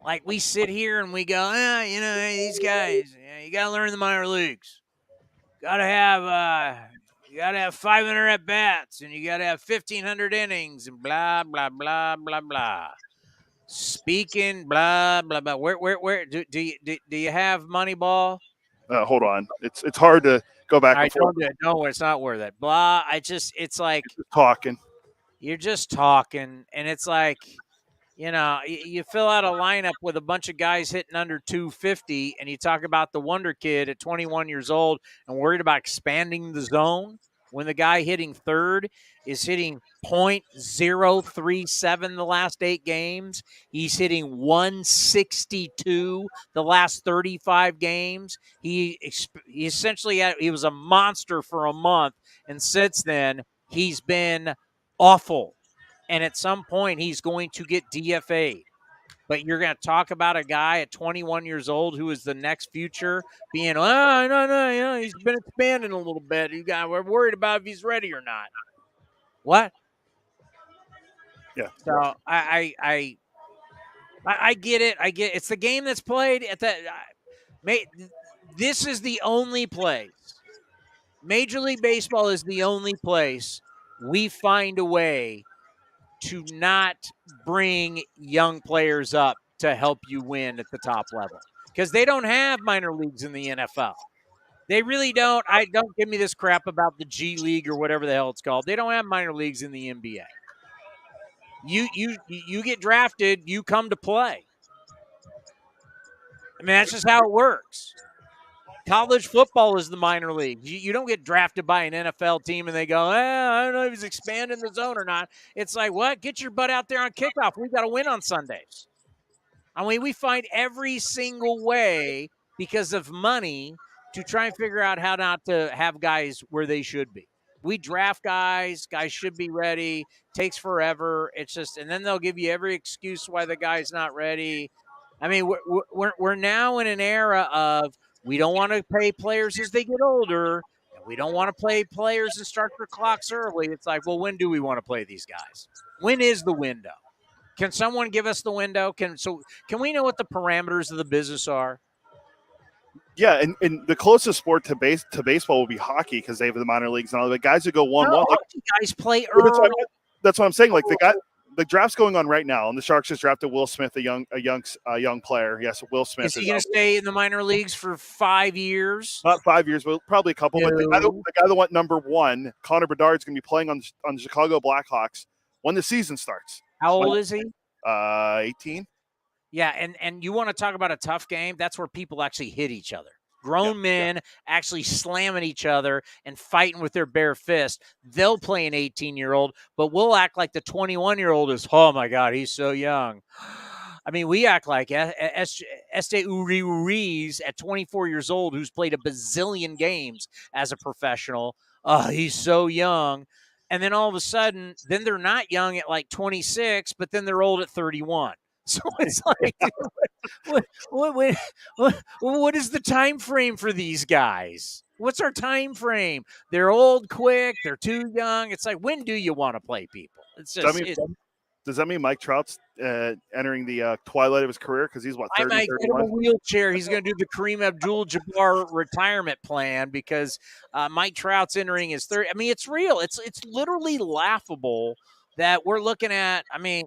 Like we sit here and we go, these guys, you got to learn the minor leagues. Got to have 500 at bats and you got to have 1,500 innings and blah blah blah blah blah. Speaking blah blah blah. Where do you have Moneyball? Hold on, it's hard to go back and forth. No, it's not worth it. Blah. It's like talking. You're just talking, and it's like, you fill out a lineup with a bunch of guys hitting under 250, and you talk about the wonder kid at 21 years old and worried about expanding the zone when the guy hitting third is hitting .037 the last 8 games. He's hitting 162 the last 35 games. He essentially he was a monster for a month, and since then he's been awful. And at some point, he's going to get DFA'd. But you're going to talk about a guy at 21 years old who is the next future being, no, he's been expanding a little bit. We're worried about if he's ready or not. What? Yeah. So I get it. I get it. It's the game that's played at that. This is the only place. Major League Baseball is the only place we find a way to not bring young players up to help you win at the top level, because they don't have minor leagues in the NFL. They really don't. Don't give me this crap about the G League or whatever the hell it's called. They don't have minor leagues in the NBA. You get drafted, you come to play. I mean, that's just how it works. College football is the minor league. You don't get drafted by an NFL team and they go, I don't know if he's expanding the zone or not. It's like, what? Get your butt out there on kickoff. We got to win on Sundays. I mean, we find every single way because of money to try and figure out how not to have guys where they should be. We draft guys should be ready, takes forever. It's just, and then they'll give you every excuse why the guy's not ready. I mean, we're now in an era of, we don't want to pay players as they get older, and we don't want to play players and start their clocks early. It's like, well, when do we want to play these guys? When is the window? Can someone give us the window? Can we know what the parameters of the business are? Yeah, and the closest sport to baseball will be hockey because they have the minor leagues and all the guys that go 1-1. Hockey guys play early. That's what I'm saying. Like the draft's going on right now, and the Sharks just drafted Will Smith, a young player. Yes, Will Smith. Is he going to stay in the minor leagues for 5 years? Not 5 years, but probably a couple. No. But the guy that went number 1, Connor Bedard's going to be playing on the Chicago Blackhawks when the season starts. How old is he? 18. Yeah, and you want to talk about a tough game? That's where people actually hit each other. Grown men actually slamming each other and fighting with their bare fist. They'll play an 18-year-old, but we'll act like the 21-year-old is, oh, my God, he's so young. I mean, we act like Este Uriz at 24 years old, who's played a bazillion games as a professional. He's so young. And then all of a sudden, then they're not young at like 26, but then they're old at 31. So it's like, what is the time frame for these guys? What's our time frame? They're old quick. They're too young. It's like, when do you want to play people? It's just. Does that mean Mike Trout's entering the twilight of his career? Because he's, 30, I might 31? get him a wheelchair. He's going to do the Kareem Abdul-Jabbar retirement plan because Mike Trout's entering his 30. I mean, it's real. It's literally laughable that we're looking at. I mean,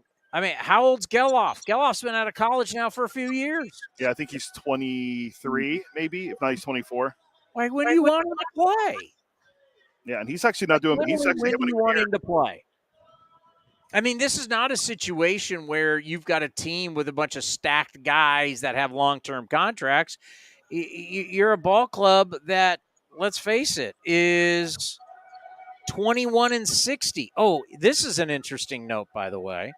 how old's Geloff? Geloff's been out of college now for a few years. Yeah, I think he's 23, maybe. If not, he's 24. Like, when do you want him to play? Yeah, and he's actually not doing. He's actually when do you want him to play? I mean, this is not a situation where you've got a team with a bunch of stacked guys that have long-term contracts. You're a ball club that, let's face it, is 21-60. Oh, this is an interesting note, by the way.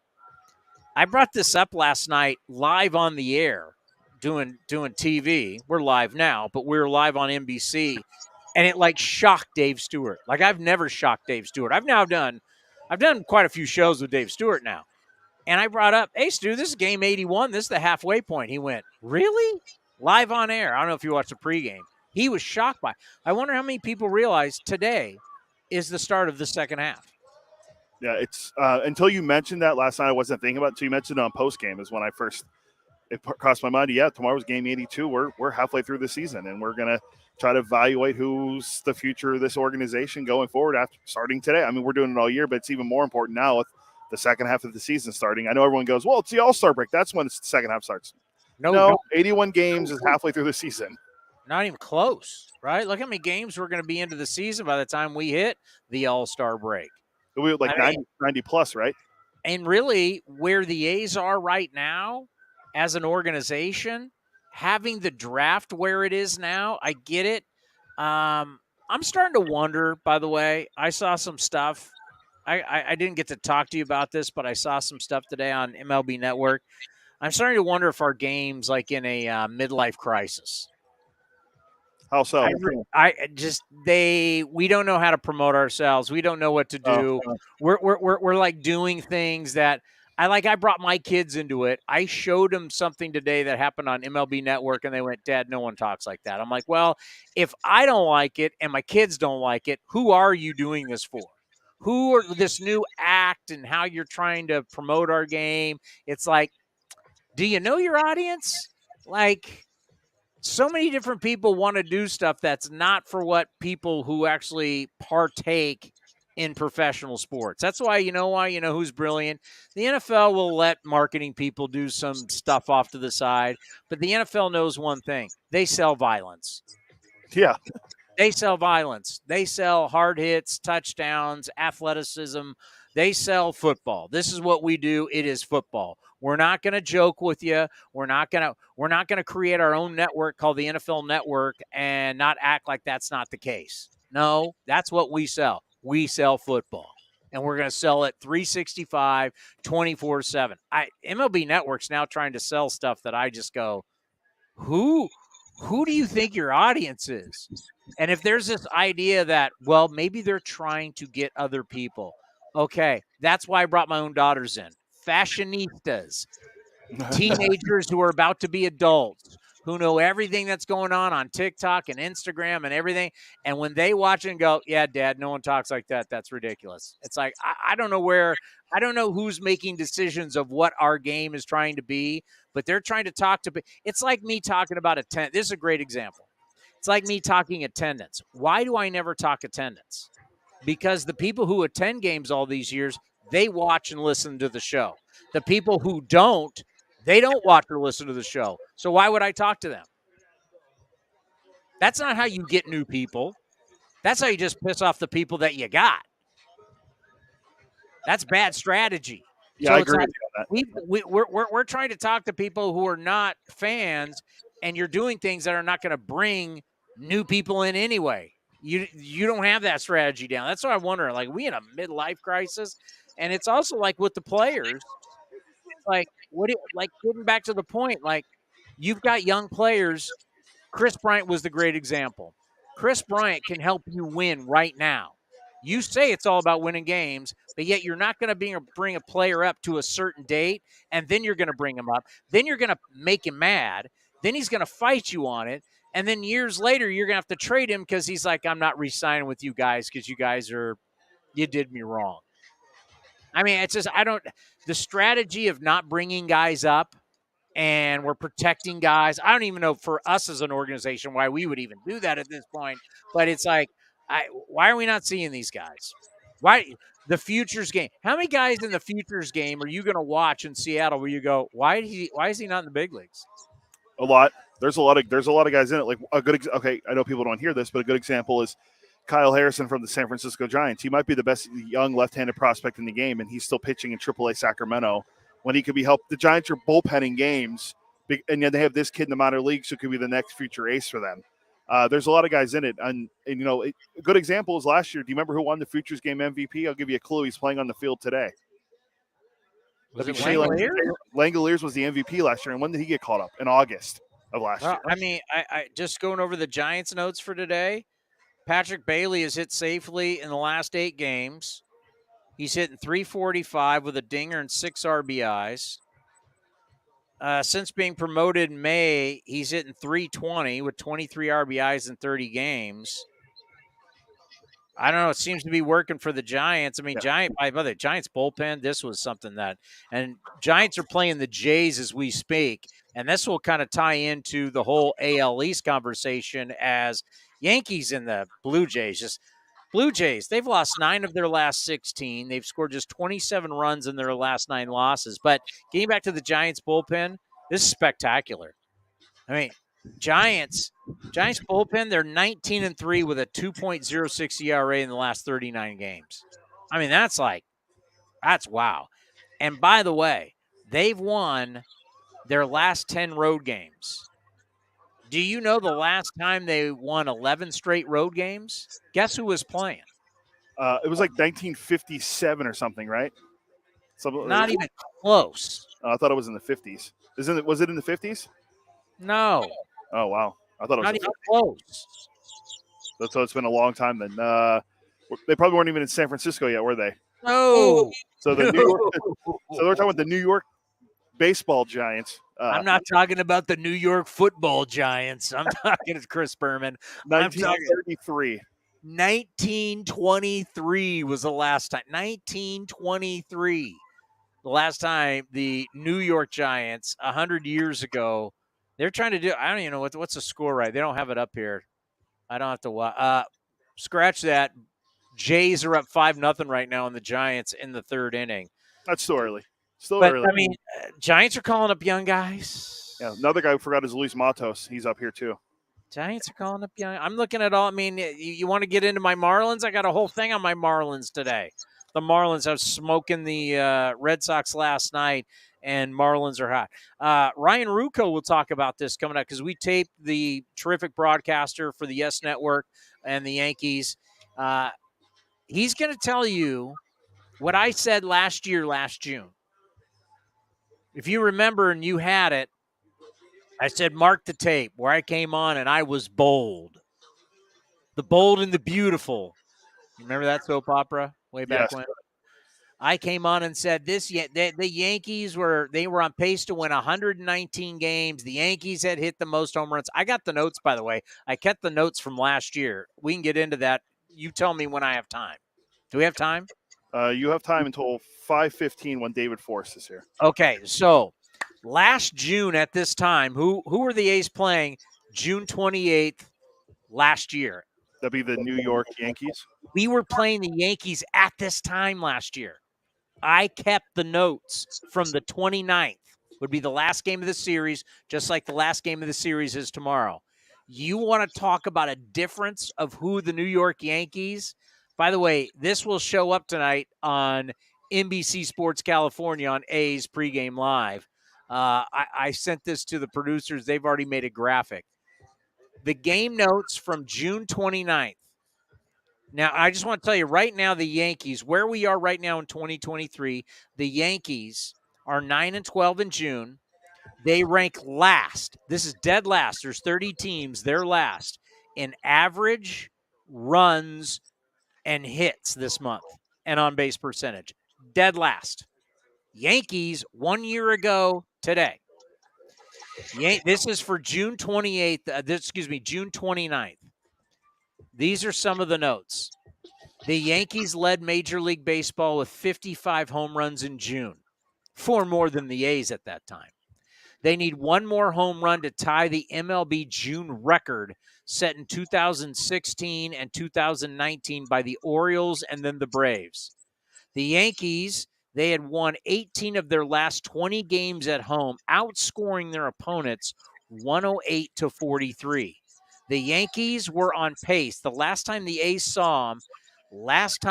I brought this up last night live on the air doing TV. We're live now, but we were live on NBC, and it like shocked Dave Stewart. Like I've never shocked Dave Stewart. I've done quite a few shows with Dave Stewart now. And I brought up, hey, Stu, this is game 81. This is the halfway point. He went, really? Live on air. I don't know if you watched the pregame. He was shocked by it. I wonder how many people realize today is the start of the second half. Yeah, it's until you mentioned that last night, I wasn't thinking about it. Until you mentioned it on post game is when it crossed my mind. Yeah, tomorrow's game 82. We're halfway through the season, and we're gonna try to evaluate who's the future of this organization going forward after starting today. I mean, we're doing it all year, but it's even more important now with the second half of the season starting. I know everyone goes, well, it's the All-Star break. That's when the second half starts. No, 81 games is halfway through the season. Not even close, right? Look how many games we're going to be into the season by the time we hit the All-Star break. We were like 90 plus, right? And really, where the A's are right now as an organization, having the draft where it is now, I get it. I'm starting to wonder, by the way, I saw some stuff. I didn't get to talk to you about this, but I saw some stuff today on MLB Network. I'm starting to wonder if our game's like in a midlife crisis. How so? We don't know how to promote ourselves. We don't know what to do. We're like doing things that I brought my kids into it. I showed them something today that happened on MLB Network, and they went, Dad, no one talks like that. I'm like, well, if I don't like it and my kids don't like it, who are you doing this for? Who are this new act and how you're trying to promote our game? It's like, do you know your audience? Like, so many different people want to do stuff that's not for what people who actually partake in professional sports. That's why, you know who's brilliant? The NFL will let marketing people do some stuff off to the side, but the NFL knows one thing. They sell violence. Yeah. They sell violence. They sell hard hits, touchdowns, athleticism. They sell football. This is what we do. It is football. We're not going to joke with you. We're not going to create our own network called the NFL Network and not act like that's not the case. No, that's what we sell. We sell football. And we're going to sell it 365, 24/7. MLB Network's now trying to sell stuff that I just go, who do you think your audience is? And if there's this idea that, well, maybe they're trying to get other people. Okay, that's why I brought my own daughters in. Fashionistas, teenagers who are about to be adults, who know everything that's going on TikTok and Instagram and everything. And when they watch it and go, yeah, Dad, no one talks like that. That's ridiculous. It's like, I don't know who's making decisions of what our game is trying to be, but they're trying to talk to. It's like me talking about attendance. This is a great example. It's like me talking attendance. Why do I never talk attendance? Because the people who attend games all these years, they watch and listen to the show. The people who don't, they don't watch or listen to the show. So why would I talk to them? That's not how you get new people. That's how you just piss off the people that you got. That's bad strategy. Yeah, so I agree with you on that. We're trying to talk to people who are not fans, and you're doing things that are not going to bring new people in anyway. You don't have that strategy down. That's what I wonder. Like, we in a midlife crisis, and it's also like with the players. Like, getting back to the point, like, you've got young players. Chris Bryant was the great example. Chris Bryant can help you win right now. You say it's all about winning games, but yet you're not going to bring a player up to a certain date, and then you're going to bring him up. Then you're going to make him mad. Then he's going to fight you on it. And then years later, you're going to have to trade him because he's like, I'm not re-signing with you guys because you guys you did me wrong. I mean, it's just, the strategy of not bringing guys up and we're protecting guys. I don't even know for us as an organization why we would even do that at this point. But it's like, why are we not seeing these guys? Why the futures game? How many guys in the futures game are you going to watch in Seattle where you go, why is he not in the big leagues? A lot. There's a lot of guys in it. Like okay, I know people don't hear this, but a good example is Kyle Harrison from the San Francisco Giants. He might be the best young left-handed prospect in the game, and he's still pitching in AAA Sacramento when he could be helped. The Giants are bullpenning games, and yet they have this kid in the minor leagues who could be the next future ace for them. There's a lot of guys in it, and you know, a good example is last year. Do you remember who won the Futures Game MVP? I'll give you a clue. He's playing on the field today. Was it Shea Langoliers? Langoliers was the MVP last year, and when did he get called up? In August of last year. I mean, I just going over the Giants notes for today. Patrick Bailey has hit safely in the last 8 games. He's hitting 345 with a dinger and 6 RBIs. Since being promoted in May, he's hitting 320 with 23 RBIs in 30 games. I don't know. It seems to be working for the Giants. I mean, by the way, Giants bullpen, this was something that, and Giants are playing the Jays as we speak. And this will kind of tie into the whole AL East conversation as Yankees and the Blue Jays. Blue Jays, they've lost 9 of their last 16. They've scored just 27 runs in their last 9 losses. But getting back to the Giants bullpen, this is spectacular. I mean, Giants bullpen, they're 19-3 with a 2.06 ERA in the last 39 games. I mean, that's wow. And by the way, they've won their last 10 road games. Do you know the last time they won 11 straight road games? Guess who was playing? It was like 1957 or something, right? Not even close. I thought it was in the 50s. Was it in the 50s? No. Oh, wow. I thought it was not even close. So it's been a long time then. They probably weren't even in San Francisco yet, were they? No. So the New York, so they're talking about the New York baseball Giants. I'm not talking about the New York football Giants. I'm talking to Chris Berman. 1933. 1923 was the last time. 1923. The last time the New York Giants, 100 years ago, they're trying to do, I don't even know what's the score right. They don't have it up here. I don't have to watch. Scratch that. Jays are up 5-0 right now on the Giants in the 3rd inning. That's still early. I mean, Giants are calling up young guys. Yeah, another guy who forgot is Luis Matos. He's up here too. Giants are calling up young. I'm looking at all. I mean, you want to get into my Marlins? I got a whole thing on my Marlins today. The Marlins, I was smoking the Red Sox last night, and Marlins are hot. Ryan Ruocco will talk about this coming up because we taped the terrific broadcaster for the Yes Network and the Yankees. He's going to tell you what I said last June. If you remember and you had it, I said, mark the tape where I came on and I was bold. The Bold and the Beautiful. You remember that soap opera way back when? I came on and said the Yankees were on pace to win 119 games. The Yankees had hit the most home runs. I got the notes, by the way. I kept the notes from last year. We can get into that. You tell me when I have time. Do we have time? You have time until 5:15 when David Forst is here. Okay, so last June at this time, who were the A's playing June 28th last year? That'd be the New York Yankees. We were playing the Yankees at this time last year. I kept the notes from the 29th. Would be the last game of the series, just like the last game of the series is tomorrow. You want to talk about a difference of who the New York Yankees? By the way, this will show up tonight on NBC Sports California on A's pregame live. I sent this to the producers. They've already made a graphic. The game notes from June 29th. Now, I just want to tell you right now, the Yankees, where we are right now in 2023, the Yankees are 9-12 in June. They rank last. This is dead last. There's 30 teams. They're last in average runs and hits this month and on base percentage. Dead last. Yankees 1 year ago today. This is for June 28th. June 29th. These are some of the notes. The Yankees led Major League Baseball with 55 home runs in June, 4 more than the A's at that time. They need 1 more home run to tie the MLB June record set in 2016 and 2019 by the Orioles and then the Braves. The Yankees, they had won 18 of their last 20 games at home, outscoring their opponents 108-43. The Yankees were on pace. The last time the A's saw them, last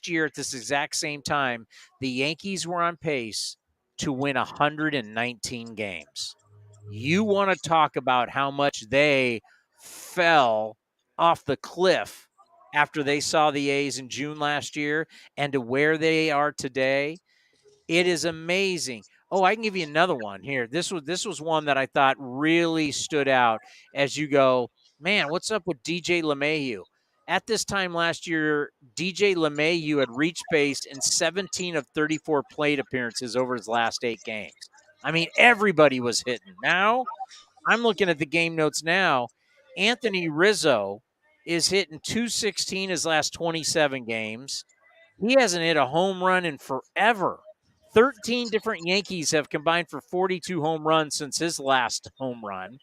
year at this exact same time, the Yankees were on pace to win 119 games. You want to talk about how much they fell off the cliff after they saw the A's in June last year and to where they are today. It is amazing. Oh, I can give you another one here. This was one that I thought really stood out as you go, man, what's up with DJ LeMahieu? At this time last year, DJ LeMahieu had reached base in 17 of 34 plate appearances over his last 8 games. I mean, everybody was hitting. Now, I'm looking at the game notes now. Anthony Rizzo is hitting 216 his last 27 games. He hasn't hit a home run in forever. 13 different Yankees have combined for 42 home runs since his last home run.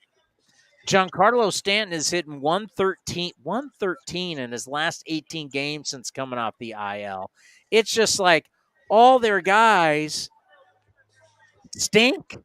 Giancarlo Stanton is hitting 113 in his last 18 games since coming off the IL. It's just like all their guys stink.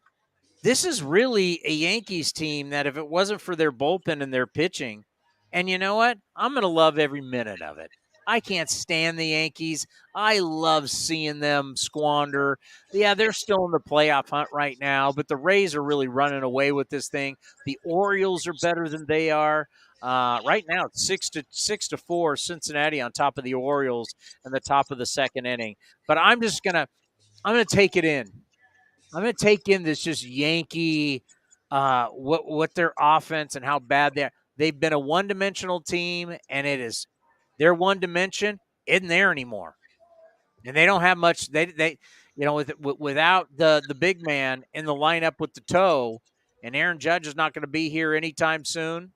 This is really a Yankees team that if it wasn't for their bullpen and their pitching, and you know what? I'm going to love every minute of it. I can't stand the Yankees. I love seeing them squander. Yeah, they're still in the playoff hunt right now, but the Rays are really running away with this thing. The Orioles are better than they are. Right now, it's 6-4 Cincinnati on top of the Orioles in the top of the second inning. But I'm gonna take it in. I'm going to take in this just Yankee, what their offense and how bad they are. They've been a one-dimensional team, and their one dimension isn't there anymore. And they don't have much. They without the big man in the lineup with the toe, and Aaron Judge is not going to be here anytime soon.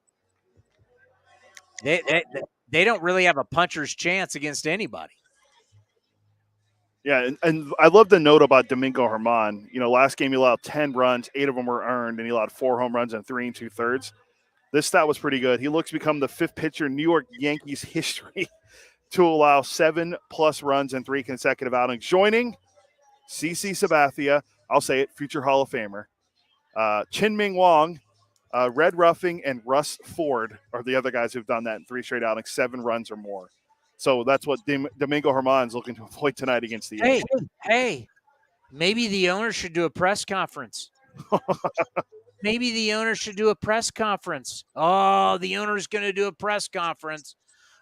They don't really have a puncher's chance against anybody. Yeah, and I love the note about Domingo Germán. Last game he allowed 10 runs, 8 of them were earned, and he allowed 4 home runs in 3 2/3. This stat was pretty good. He looks to become the 5th pitcher in New York Yankees history to allow 7+ runs in 3 consecutive outings, joining CC Sabathia, I'll say it, future Hall of Famer, Chin-Ming Wong, Red Ruffing, and Russ Ford are the other guys who've done that in 3 straight outings, 7 runs or more. So that's what Domingo Germán's looking to avoid tonight against the Yankees. Hey, maybe the owner should do a press conference. Maybe the owner should do a press conference. Oh, the owner's going to do a press conference.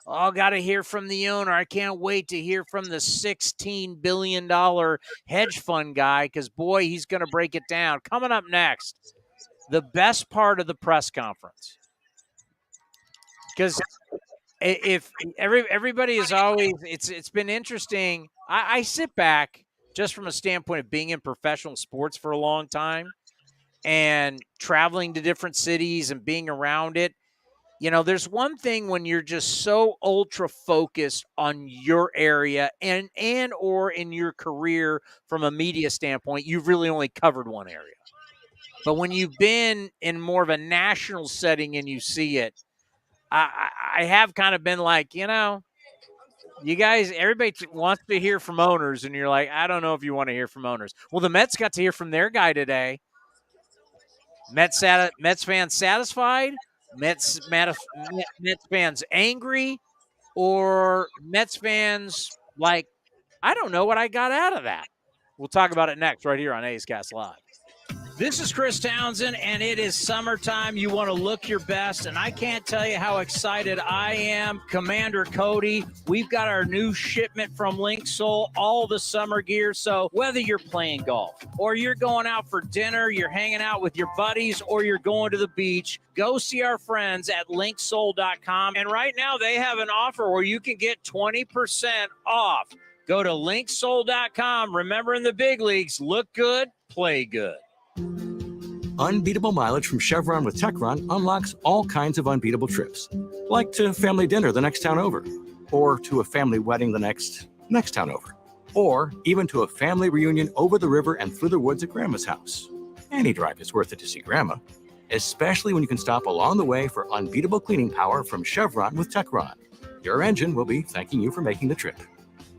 Oh, got to hear from the owner. I can't wait to hear from the $16 billion hedge fund guy because, boy, he's going to break it down. Coming up next, the best part of the press conference. Because if everybody is always, it's been interesting. I sit back just from a standpoint of being in professional sports for a long time and traveling to different cities and being around it. There's one thing when you're just so ultra focused on your area and or in your career from a media standpoint, you've really only covered one area. But when you've been in more of a national setting and you see it, I have kind of been like, you guys, everybody wants to hear from owners, and you're like, I don't know if you want to hear from owners. Well, the Mets got to hear from their guy today. Mets fans satisfied? Mets fans angry? Or Mets fans like, I don't know what I got out of that. We'll talk about it next right here on A's Cast Live. This is Chris Townsend, and it is summertime. You want to look your best, and I can't tell you how excited I am. Commander Cody, we've got our new shipment from Link Soul, all the summer gear. So whether you're playing golf or you're going out for dinner, you're hanging out with your buddies, or you're going to the beach, go see our friends at linksoul.com. And right now they have an offer where you can get 20% off. Go to linksoul.com. Remember, in the big leagues, look good, play good. Unbeatable mileage from Chevron with Techron unlocks all kinds of unbeatable trips, like to family dinner the next town over, or to a family wedding the next town over, or even to a family reunion over the river and through the woods at Grandma's house. Any drive is worth it to see Grandma, especially when you can stop along the way for unbeatable cleaning power from Chevron with Techron. Your engine will be thanking you for making the trip.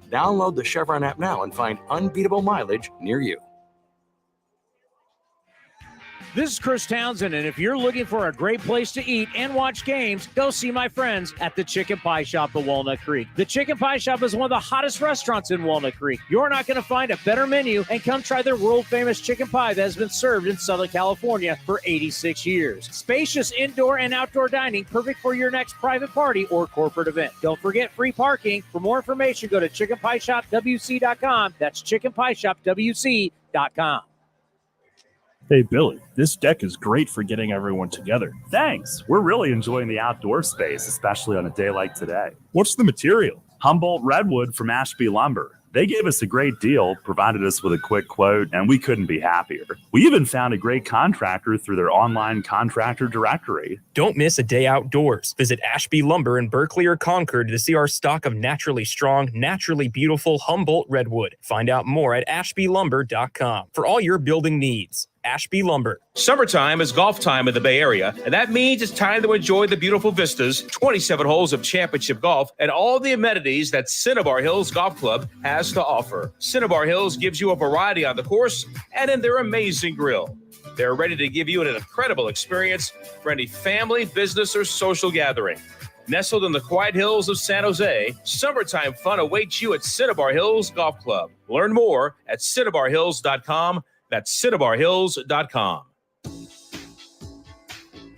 Download the Chevron app now and find unbeatable mileage near you. This is Chris Townsend, and if you're looking for a great place to eat and watch games, go see my friends at the Chicken Pie Shop of Walnut Creek. The Chicken Pie Shop is one of the hottest restaurants in Walnut Creek. You're not going to find a better menu, and come try their world-famous chicken pie that has been served in Southern California for 86 years. Spacious indoor and outdoor dining, perfect for your next private party or corporate event. Don't forget free parking. For more information, go to chickenpieshopwc.com. That's chickenpieshopwc.com. Hey, Billy, this deck is great for getting everyone together. Thanks. We're really enjoying the outdoor space, especially on a day like today. What's the material? Humboldt Redwood from Ashby Lumber. They gave us a great deal, provided us with a quick quote, and we couldn't be happier. We even found a great contractor through their online contractor directory. Don't miss a day outdoors. Visit Ashby Lumber in Berkeley or Concord to see our stock of naturally strong, naturally beautiful Humboldt Redwood. Find out more at ashbylumber.com for all your building needs. Ashby Lumber. Summertime is golf time in the Bay Area, and that means it's time to enjoy the beautiful vistas, 27 holes of championship golf, and all the amenities that Cinnabar Hills Golf Club has to offer. Cinnabar Hills gives you a variety on the course and in their amazing grill. They're ready to give you an incredible experience for any family, business, or social gathering. Nestled in the quiet hills of San Jose, summertime fun awaits you at Cinnabar Hills Golf Club. Learn more at cinnabarhills.com. That's cinnabarhills.com.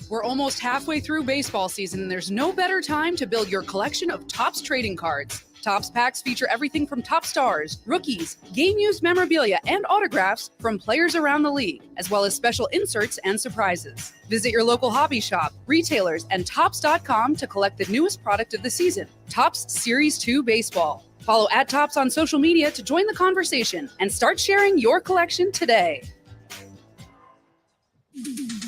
We're almost halfway through baseball season, and there's no better time to build your collection of Topps trading cards. Topps packs feature everything from top stars, rookies, game-used memorabilia, and autographs from players around the league, as well as special inserts and surprises. Visit your local hobby shop, retailers, and Topps.com to collect the newest product of the season, Topps Series 2 Baseball. Follow @Topps on social media to join the conversation and start sharing your collection today.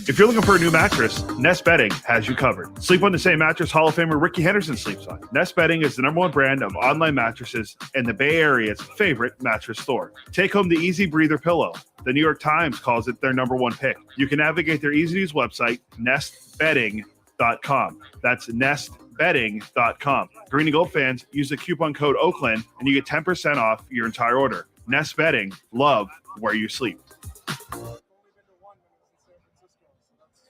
If you're looking for a new mattress, Nest Bedding has you covered. Sleep on the same mattress Hall of Famer Ricky Henderson sleeps on. Nest Bedding is the #1 brand of online mattresses and the Bay Area's favorite mattress store. Take home the Easy Breather pillow. The New York Times calls it their #1 pick. You can navigate their easy-to-use website, nestbedding.com. That's nestbedding.com. Green and Gold fans, use the coupon code Oakland and you get 10% off your entire order. Nest Bedding, love where you sleep.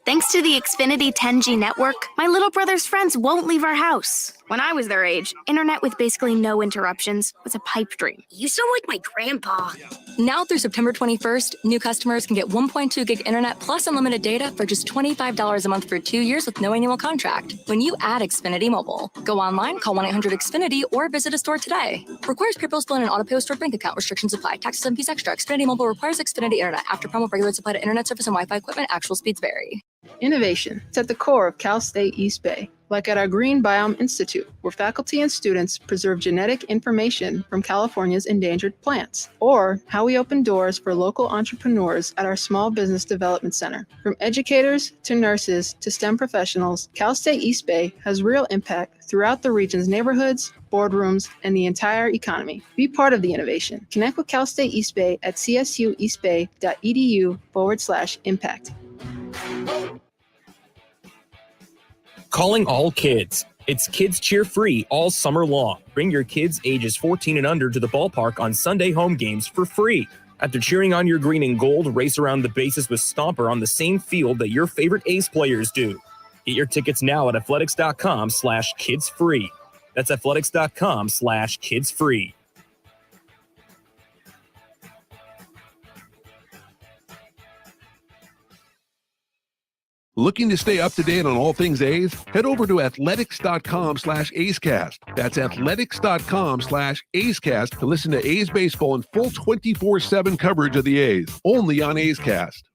Thanks to the Xfinity 10G network, my little brother's friends won't leave our house. When I was their age, internet with basically no interruptions was a pipe dream. You sound like my grandpa. Now through September 21st, new customers can get 1.2 gig internet plus unlimited data for just $25 a month for 2 years with no annual contract. When you add Xfinity Mobile, go online, call 1-800-XFINITY, or visit a store today. Requires pre-bills bill and an auto-pay or stored bank account. Restrictions apply. Taxes and fees extra. Xfinity Mobile requires Xfinity internet. After promo, regular supply to internet service and Wi-Fi equipment. Actual speeds vary. Innovation. It's at the core of Cal State East Bay, like at our Green Biome Institute, where faculty and students preserve genetic information from California's endangered plants, or how we open doors for local entrepreneurs at our Small Business Development Center. From educators to nurses to STEM professionals, Cal State East Bay has real impact throughout the region's neighborhoods, boardrooms, and the entire economy. Be part of the innovation. Connect with Cal State East Bay at csueastbay.edu/impact. Calling all kids. It's Kids Cheer Free all summer long. Bring your kids ages 14 and under to the ballpark on Sunday home games for free. After cheering on your green and gold, race around the bases with Stomper on the same field that your favorite A's players do. Get your tickets now at athletics.com/kidsfree. That's athletics.com/kidsfree. Looking to stay up to date on all things A's? Head over to athletics.com/A'scast. That's athletics.com/A'scast to listen to A's baseball in full 24/7 coverage of the A's, only on A's Cast.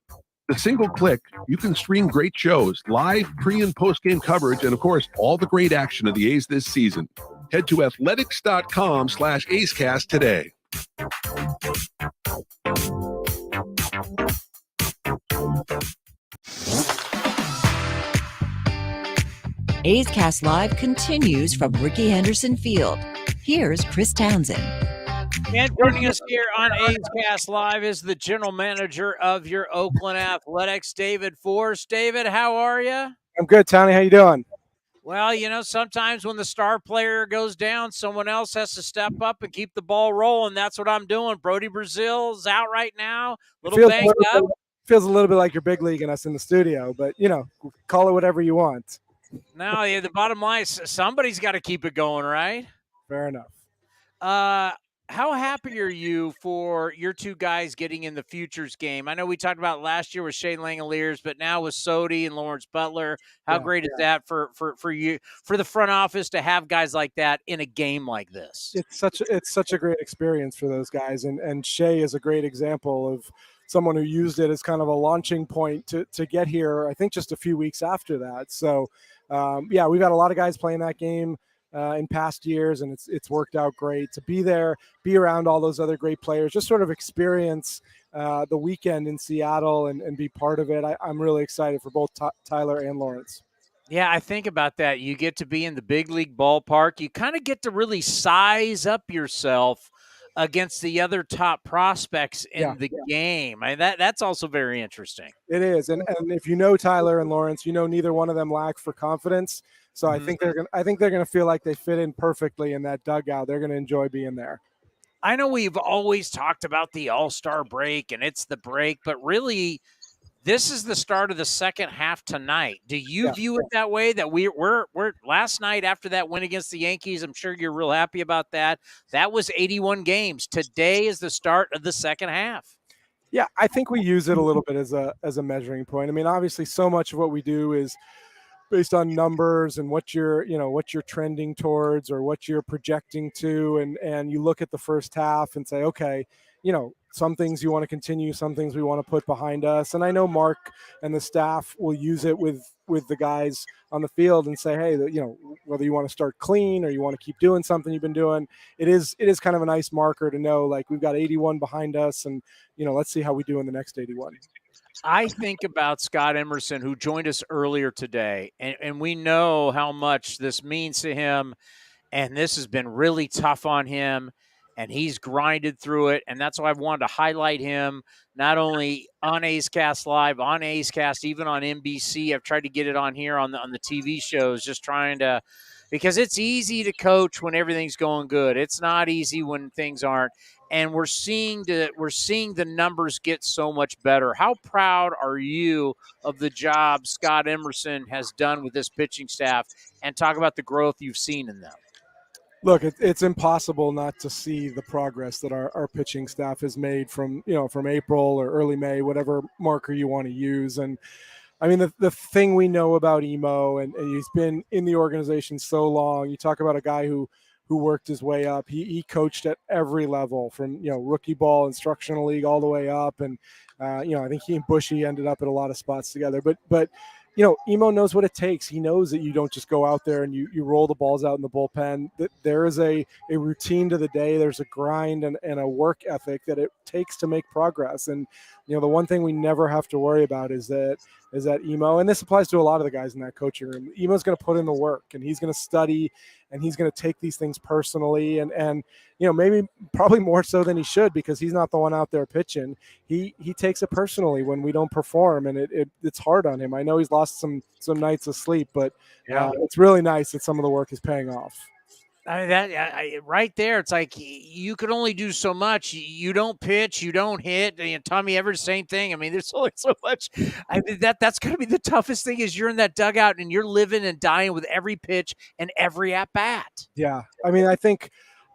With a single click, you can stream great shows, live, pre- and post-game coverage, and of course, all the great action of the A's this season. Head to athletics.com/A'scast today. A's Cast Live continues from Ricky Henderson Field. Here's Chris Townsend. And joining us here on A's Cast Live is the general manager of your Oakland Athletics, David Forst. David, how are you? I'm good, Tony. How you doing? Well, you know, sometimes when the star player goes down, someone else has to step up and keep the ball rolling. That's what I'm doing. Brody Brazil's out right now, a little banged up. feels a little bit like you're big leaguing us in the studio, but call it whatever you want. No, yeah, the bottom line is somebody's got to keep it going, right? Fair enough. How happy are you for your two guys getting in the futures game? I know we talked about last year with Shea Langoliers, but now with Sodi and Lawrence Butler, how great is that for you, for the front office to have guys like that in a game like this? It's such a great experience for those guys, and Shea is a great example of someone who used it as kind of a launching point to get here. I think just a few weeks after that. So we've got a lot of guys playing that game in past years, and it's worked out great to be there, be around all those other great players, just sort of experience the weekend in Seattle and be part of it. I'm really excited for both Tyler and Lawrence. Yeah, I think about that. You get to be in the big league ballpark. You kind of get to really size up yourself against the other top prospects in the game. I mean, that's also very interesting. It is, and if you know Tyler and Lawrence, neither one of them lack for confidence. So I think they're gonna feel like they fit in perfectly in that dugout. They're gonna enjoy being there. I know we've always talked about the All-Star break, and it's the break, but really, this is the start of the second half tonight. Do you view it that way? That we're last night after that win against the Yankees, I'm sure you're real happy about that. That was 81 games. Today is the start of the second half. Yeah, I think we use it a little bit as a measuring point. I mean, obviously, so much of what we do is based on numbers and what you're trending towards or what you're projecting to, and you look at the first half and say, okay, some things you want to continue, some things we want to put behind us. And I know Mark and the staff will use it with the guys on the field and say, hey, whether you want to start clean or you want to keep doing something you've been doing, it is kind of a nice marker to know, like, we've got 81 behind us, and let's see how we do in the next 81. I think about Scott Emerson, who joined us earlier today, and we know how much this means to him, and this has been really tough on him, and he's grinded through it, and that's why I wanted to highlight him, not only on A's Cast Live, on A's Cast, even on NBC. I've tried to get it on here on the TV shows, just trying to, because it's easy to coach when everything's going good. It's not easy when things aren't. And we're seeing the numbers get so much better. How proud are you of the job Scott Emerson has done with this pitching staff, and talk about the growth you've seen in them? Look, it's impossible not to see the progress that our pitching staff has made from April or early May, whatever marker you want to use. And I mean, the thing we know about Emo, and he's been in the organization so long. You talk about a guy who worked his way up. He coached at every level, from rookie ball, instructional league, all the way up. And I think he and Bushy ended up at a lot of spots together. But Emo knows what it takes. He knows that you don't just go out there and you roll the balls out in the bullpen. That there is a routine to the day. There's a grind and a work ethic that it takes to make progress. And the one thing we never have to worry about is that Emo, and this applies to a lot of the guys in that coaching room, Emo's going to put in the work, and he's going to study, and he's going to take these things personally, and probably more so than he should, because he's not the one out there pitching. He takes it personally when we don't perform, and it's hard on him. I know he's lost some nights of sleep, but it's really nice that some of the work is paying off. I mean, right there, it's like you could only do so much. You don't pitch, you don't hit. Tommy Evers, same thing. I mean, there's only so much. I mean, that's going to be the toughest thing, is you're in that dugout and you're living and dying with every pitch and every at bat. Yeah, I mean, I think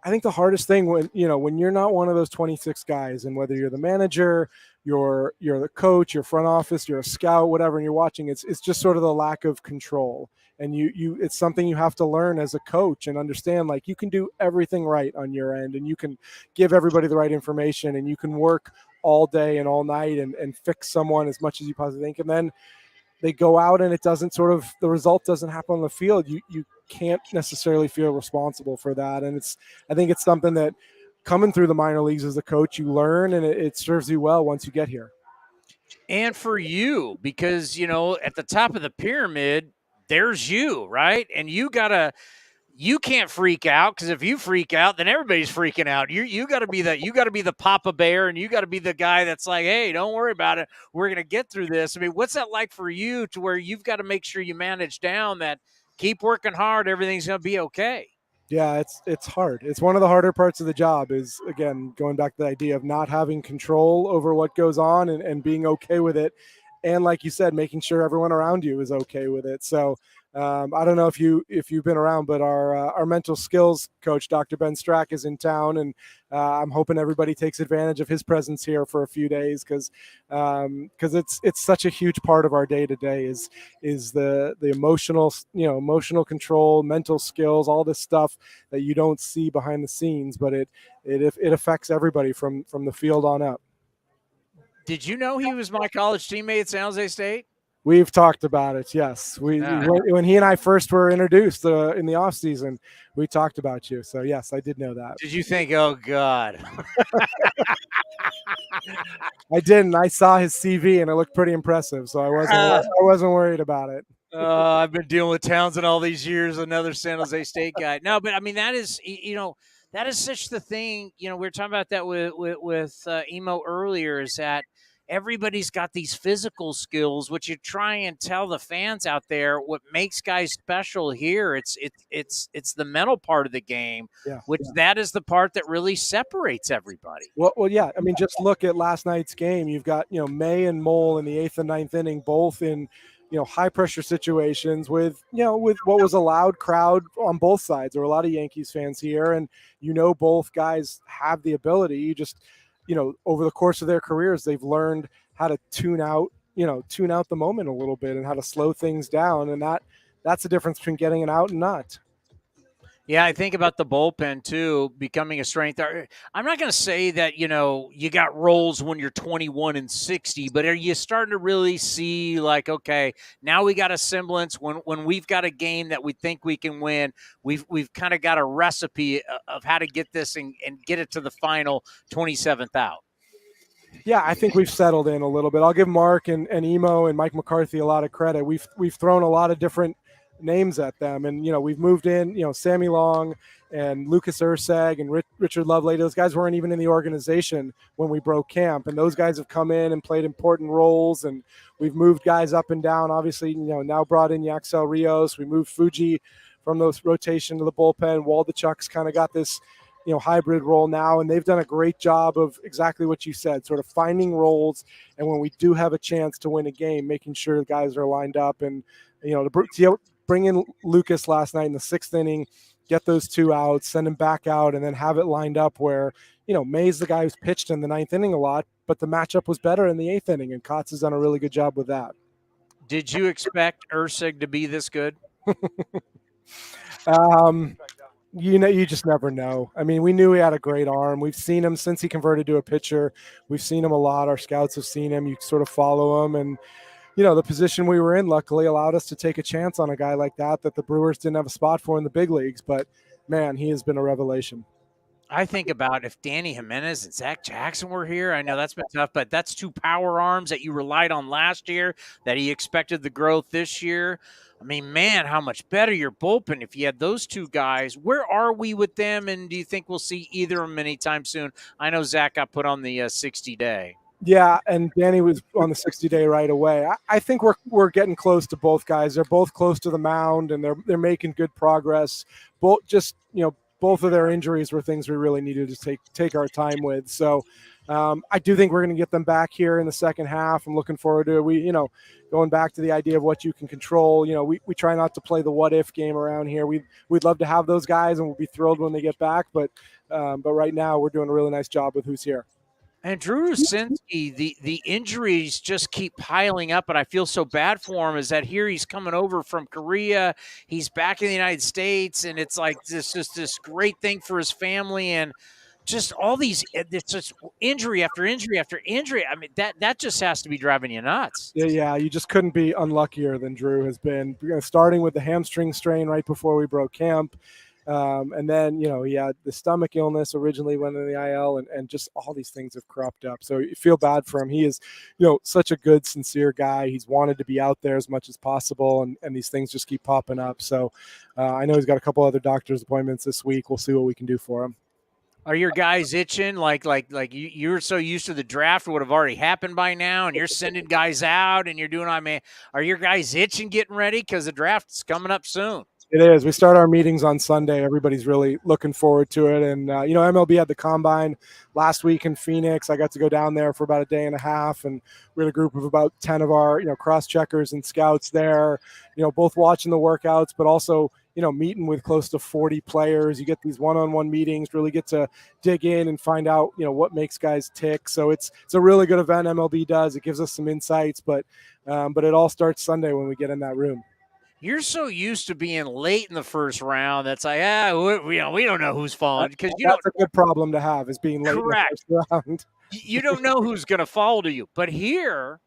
the hardest thing when you're not one of those 26 guys, and whether you're the manager, you're the coach, your front office, you're a scout, whatever, and you're watching, it's just sort of the lack of control. And it's something you have to learn as a coach and understand, like, you can do everything right on your end, and you can give everybody the right information, and you can work all day and all night and fix someone as much as you possibly think. And then they go out and the result doesn't happen on the field. You can't necessarily feel responsible for that. And I think it's something that, coming through the minor leagues as a coach, you learn, and it serves you well once you get here. And for you, because, at the top of the pyramid, there's you, right? And you can't freak out, because if you freak out, then everybody's freaking out. You got to be the Papa Bear, and you got to be the guy that's like, hey, don't worry about it. We're going to get through this. I mean, what's that like for you, to where you've got to make sure you manage down that, keep working hard, everything's going to be okay? Yeah, it's hard. It's one of the harder parts of the job is, again, going back to the idea of not having control over what goes on and being okay with it. And like you said, making sure everyone around you is okay with it. So I don't know if you've been around, but our mental skills coach, Dr. Ben Strack, is in town, and I'm hoping everybody takes advantage of his presence here for a few days because it's such a huge part of our day to day is the emotional emotional control, mental skills, all this stuff that you don't see behind the scenes, but it affects everybody from the field on up. Did you know he was my college teammate at San Jose State? We've talked about it. Yes, when he and I first were introduced in the off season, we talked about you. So yes, I did know that. Did you think, oh God? I didn't. I saw his CV and it looked pretty impressive, so I wasn't worried about it. I've been dealing with Townsend all these years, another San Jose State guy. No, but I mean that is that is such the thing. We were talking about that with Emo earlier. Is that everybody's got these physical skills, which you try and tell the fans out there what makes guys special here. It's the mental part of the game, that is the part that really separates everybody. Well, yeah. I mean, just look at last night's game. You've got May and Mole in the 8th and 9th inning, both in high pressure situations with what was a loud crowd on both sides. There were a lot of Yankees fans here, and both guys have the ability. You just over the course of their careers, they've learned how to tune out the moment a little bit and how to slow things down. And that's the difference between getting an out and not. Yeah, I think about the bullpen, too, becoming a strength. I'm not going to say that, you got roles when you're 21-60, but are you starting to really see, like, okay, now we got a semblance when we've got a game that we think we can win, we've kind of got a recipe of how to get this and get it to the final 27th out. Yeah, I think we've settled in a little bit. I'll give Mark and Emo and Mike McCarthy a lot of credit. We've thrown a lot of different names at them, and we've moved in Sammy Long and Lucas Ursag and Richard Lovelady. Those guys weren't even in the organization when we broke camp, and those guys have come in and played important roles, and we've moved guys up and down. Obviously, now brought in Yaxel Rios. We moved Fuji from those rotation to the bullpen. Waldichuk's kind of got this hybrid role now, and they've done a great job of exactly what you said, sort of finding roles, and when we do have a chance to win a game, making sure the guys are lined up. And to bring in Lucas last night in the 6th inning, get those 2 outs, send him back out, and then have it lined up where, May's the guy who's pitched in the 9th inning a lot, but the matchup was better in the 8th inning, and Kotz has done a really good job with that. Did you expect Ursig to be this good? You just never know. I mean, we knew he had a great arm. We've seen him since he converted to a pitcher. We've seen him a lot. Our scouts have seen him. You sort of follow him, and the position we were in luckily allowed us to take a chance on a guy like that the Brewers didn't have a spot for in the big leagues. But, man, he has been a revelation. I think about if Danny Jimenez and Zach Jackson were here. I know that's been tough, but that's 2 power arms that you relied on last year that he expected the growth this year. I mean, man, how much better your bullpen if you had those 2 guys. Where are we with them, and do you think we'll see either of them anytime soon? I know Zach got put on the 60-day. Yeah, and Danny was on the 60-day right away. I think we're getting close to both guys. They're both close to the mound, and they're making good progress. Both of their injuries were things we really needed to take our time with. So I do think we're going to get them back here in the second half. I'm looking forward to it. Going back to the idea of what you can control. We try not to play the what if game around here. We'd love to have those guys, and we'll be thrilled when they get back. But right now we're doing a really nice job with who's here. And Drew Rucinski, the injuries just keep piling up, and I feel so bad for him. Is that here he's coming over from Korea, he's back in the United States, and it's like this great thing for his family, and just all these, it's just injury after injury after injury. I mean, that just has to be driving you nuts. Yeah, you just couldn't be unluckier than Drew has been. Starting with the hamstring strain right before we broke camp. And then, he had the stomach illness originally went in the IL, and just all these things have cropped up. So you feel bad for him. He is, such a good, sincere guy. He's wanted to be out there as much as possible, and these things just keep popping up. So I know he's got a couple other doctor's appointments this week. We'll see what we can do for him. Are your guys itching? Like you're so used to the draft would have already happened by now, and you're sending guys out and you're doing, are your guys itching getting ready? Because the draft's coming up soon. It is. We start our meetings on Sunday. Everybody's really looking forward to it. And, MLB had the combine last week in Phoenix. I got to go down there for about a day and a half. And we had a group of about 10 of our, cross checkers and scouts there, both watching the workouts, but also, meeting with close to 40 players. You get these one-on-one meetings, really get to dig in and find out, what makes guys tick. So it's a really good event MLB does. It gives us some insights, but it all starts Sunday when we get in that room. You're so used to being late in the first round. That's like, we don't know who's falling because That's a good problem to have, is being late correct. in the first round. You don't know who's going to fall to you. But here,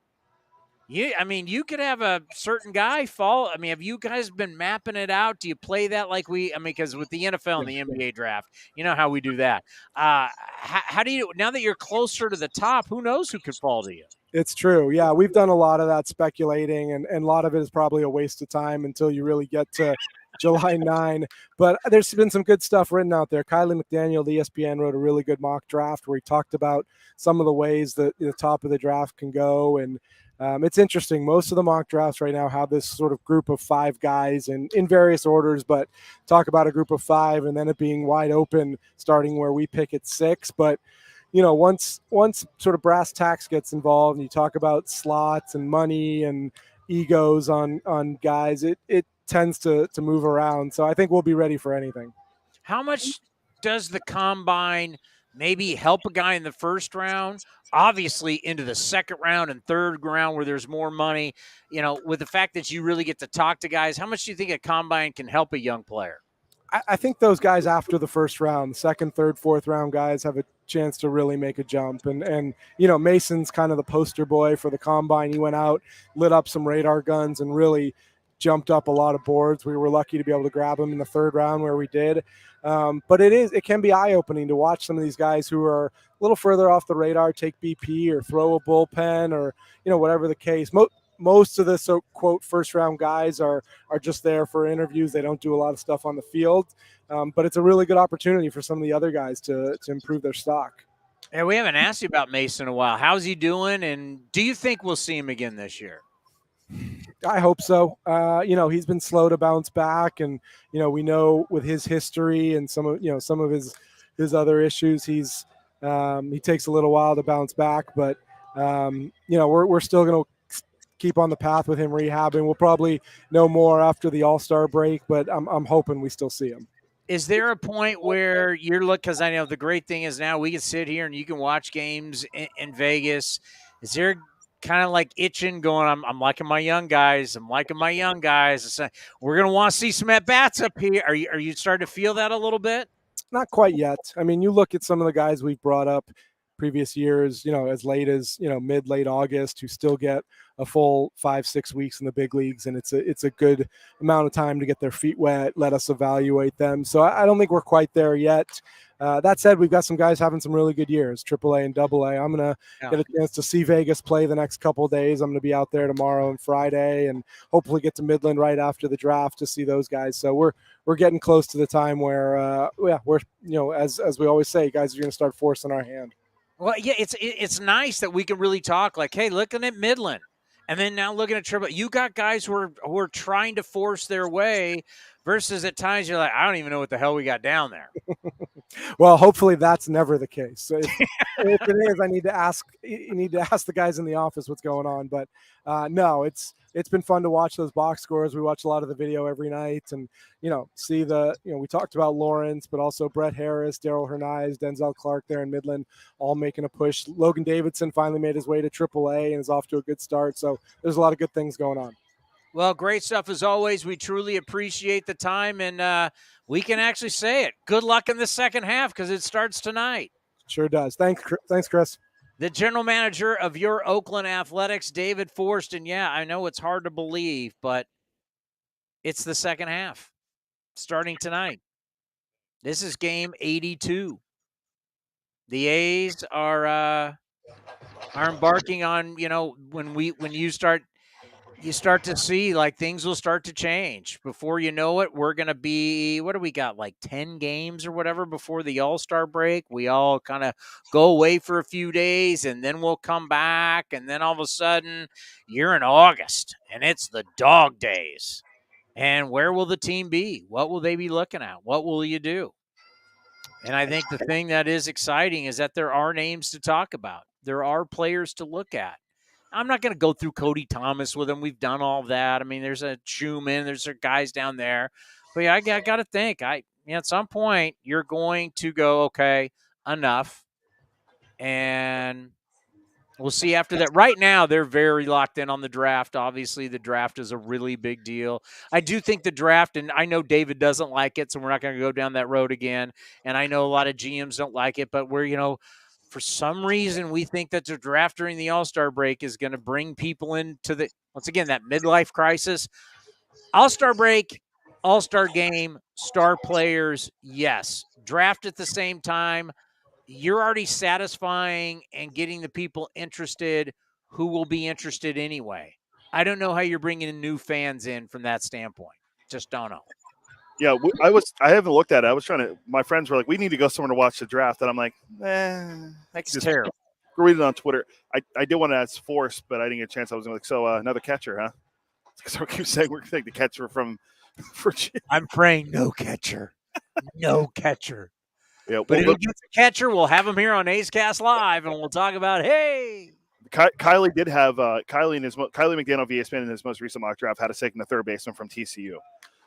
you could have a certain guy fall. I mean, have you guys been mapping it out? Do you play that like because with the NFL and the NBA draft, you know how we do that. How do you, now that you're closer to the top, who knows who could fall to you? It's true. Yeah, we've done a lot of that speculating, and a lot of it is probably a waste of time until you really get to July 9. But there's been some good stuff written out there. Kylie McDaniel, the ESPN, wrote a really good mock draft where he talked about some of the ways that the top of the draft can go. And it's interesting. Most of the mock drafts right now have this sort of group of 5 guys in various orders, but talk about a group of 5 and then it being wide open starting where we pick at 6. But once sort of brass tacks gets involved and you talk about slots and money and egos on guys, it tends to move around. So I think we'll be ready for anything. How much does the combine maybe help a guy in the first round? Obviously into the second round and third round where there's more money, with the fact that you really get to talk to guys, how much do you think a combine can help a young player? I think those guys after the first round, second, third, fourth round guys have a chance to really make a jump. And Mason's kind of the poster boy for the combine. He went out, lit up some radar guns, and really jumped up a lot of boards. We were lucky to be able to grab him in the third round where we did. But it can be eye-opening to watch some of these guys who are a little further off the radar take BP or throw a bullpen or, whatever the case. Most of the so-quote first-round guys are just there for interviews. They don't do a lot of stuff on the field. But it's a really good opportunity for some of the other guys to improve their stock. Yeah, we haven't asked you about Mason in a while. How's he doing, and do you think we'll see him again this year? I hope so. He's been slow to bounce back, and we know with his history and some of his other issues, he takes a little while to bounce back. But we're still going to keep on the path with him rehabbing. We'll probably know more after the All-Star break, but I'm hoping we still see him. Is there a point where you're because I know the great thing is now we can sit here and you can watch games in Vegas. Is there kind of like itching going, I'm liking my young guys. We're going to want to see some at-bats up here. Are you starting to feel that a little bit? Not quite yet. I mean, you look at some of the guys we've brought up previous years, as late as, late August, who still get a full 5-6 weeks in the big leagues. And it's a good amount of time to get their feet wet, let us evaluate them. So I don't think we're quite there yet. That said, we've got some guys having some really good years, AAA and AA. I'm going to get a chance to see Vegas play the next couple of days. I'm going to be out there tomorrow and Friday and hopefully get to Midland right after the draft to see those guys. So we're getting close to the time where, we're, as we always say, guys are going to start forcing our hand. Well, yeah, it's nice that we can really talk like, hey, looking at Midland, and then now looking at Triple. You got guys who are trying to force their way, versus at times you're like, I don't even know what the hell we got down there. Well, hopefully that's never the case. So if it is, I need to ask. You need to ask the guys in the office what's going on. But no, it's been fun to watch those box scores. We watch a lot of the video every night, and see we talked about Lawrence, but also Brett Harris, Daryl Hernandez, Denzel Clark there in Midland, all making a push. Logan Davidson finally made his way to AAA and is off to a good start. So there's a lot of good things going on. Well, great stuff as always. We truly appreciate the time, and we can actually say it. Good luck in the second half because it starts tonight. Sure does. Thanks, Chris. The general manager of your Oakland Athletics, David Forst. And, yeah, I know it's hard to believe, but it's the second half starting tonight. This is game 82. The A's are embarking on, when you start to see like things will start to change. Before you know it, we're going to be, what do we got, like 10 games or whatever before the All-Star break? We all kind of go away for a few days and then we'll come back. And then all of a sudden you're in August and it's the dog days. And where will the team be? What will they be looking at? What will you do? And I think the thing that is exciting is that there are names to talk about. There are players to look at. I'm not going to go through Cody Thomas with him. We've done all of that. I mean, there's a Schumann, there's guys down there. But yeah, I got to think. At some point, you're going to go, okay, enough. And we'll see after that. Right now, they're very locked in on the draft. Obviously, the draft is a really big deal. I do think the draft, and I know David doesn't like it, so we're not going to go down that road again. And I know a lot of GMs don't like it, but for some reason, we think that the draft during the All-Star break is going to bring people into once again, that midlife crisis. All-Star break, All-Star game, star players, yes. Draft at the same time. You're already satisfying and getting the people interested who will be interested anyway. I don't know how you're bringing new fans in from that standpoint. Just don't know. Yeah, I haven't looked at it. My friends were like, we need to go somewhere to watch the draft. And I'm like, it's terrible. Go read it on Twitter. I did want to ask Forst, but I didn't get a chance. I was like, so another catcher, huh? Because we keep saying we're going to take the catcher from Virginia. I'm praying no catcher. No catcher. Yeah, but if he gets a catcher, we'll have him here on A's Cast Live, and we'll talk about, hey. Kylie did have Kylie McDaniel of ESPN in his most recent mock draft had a second to third baseman from TCU.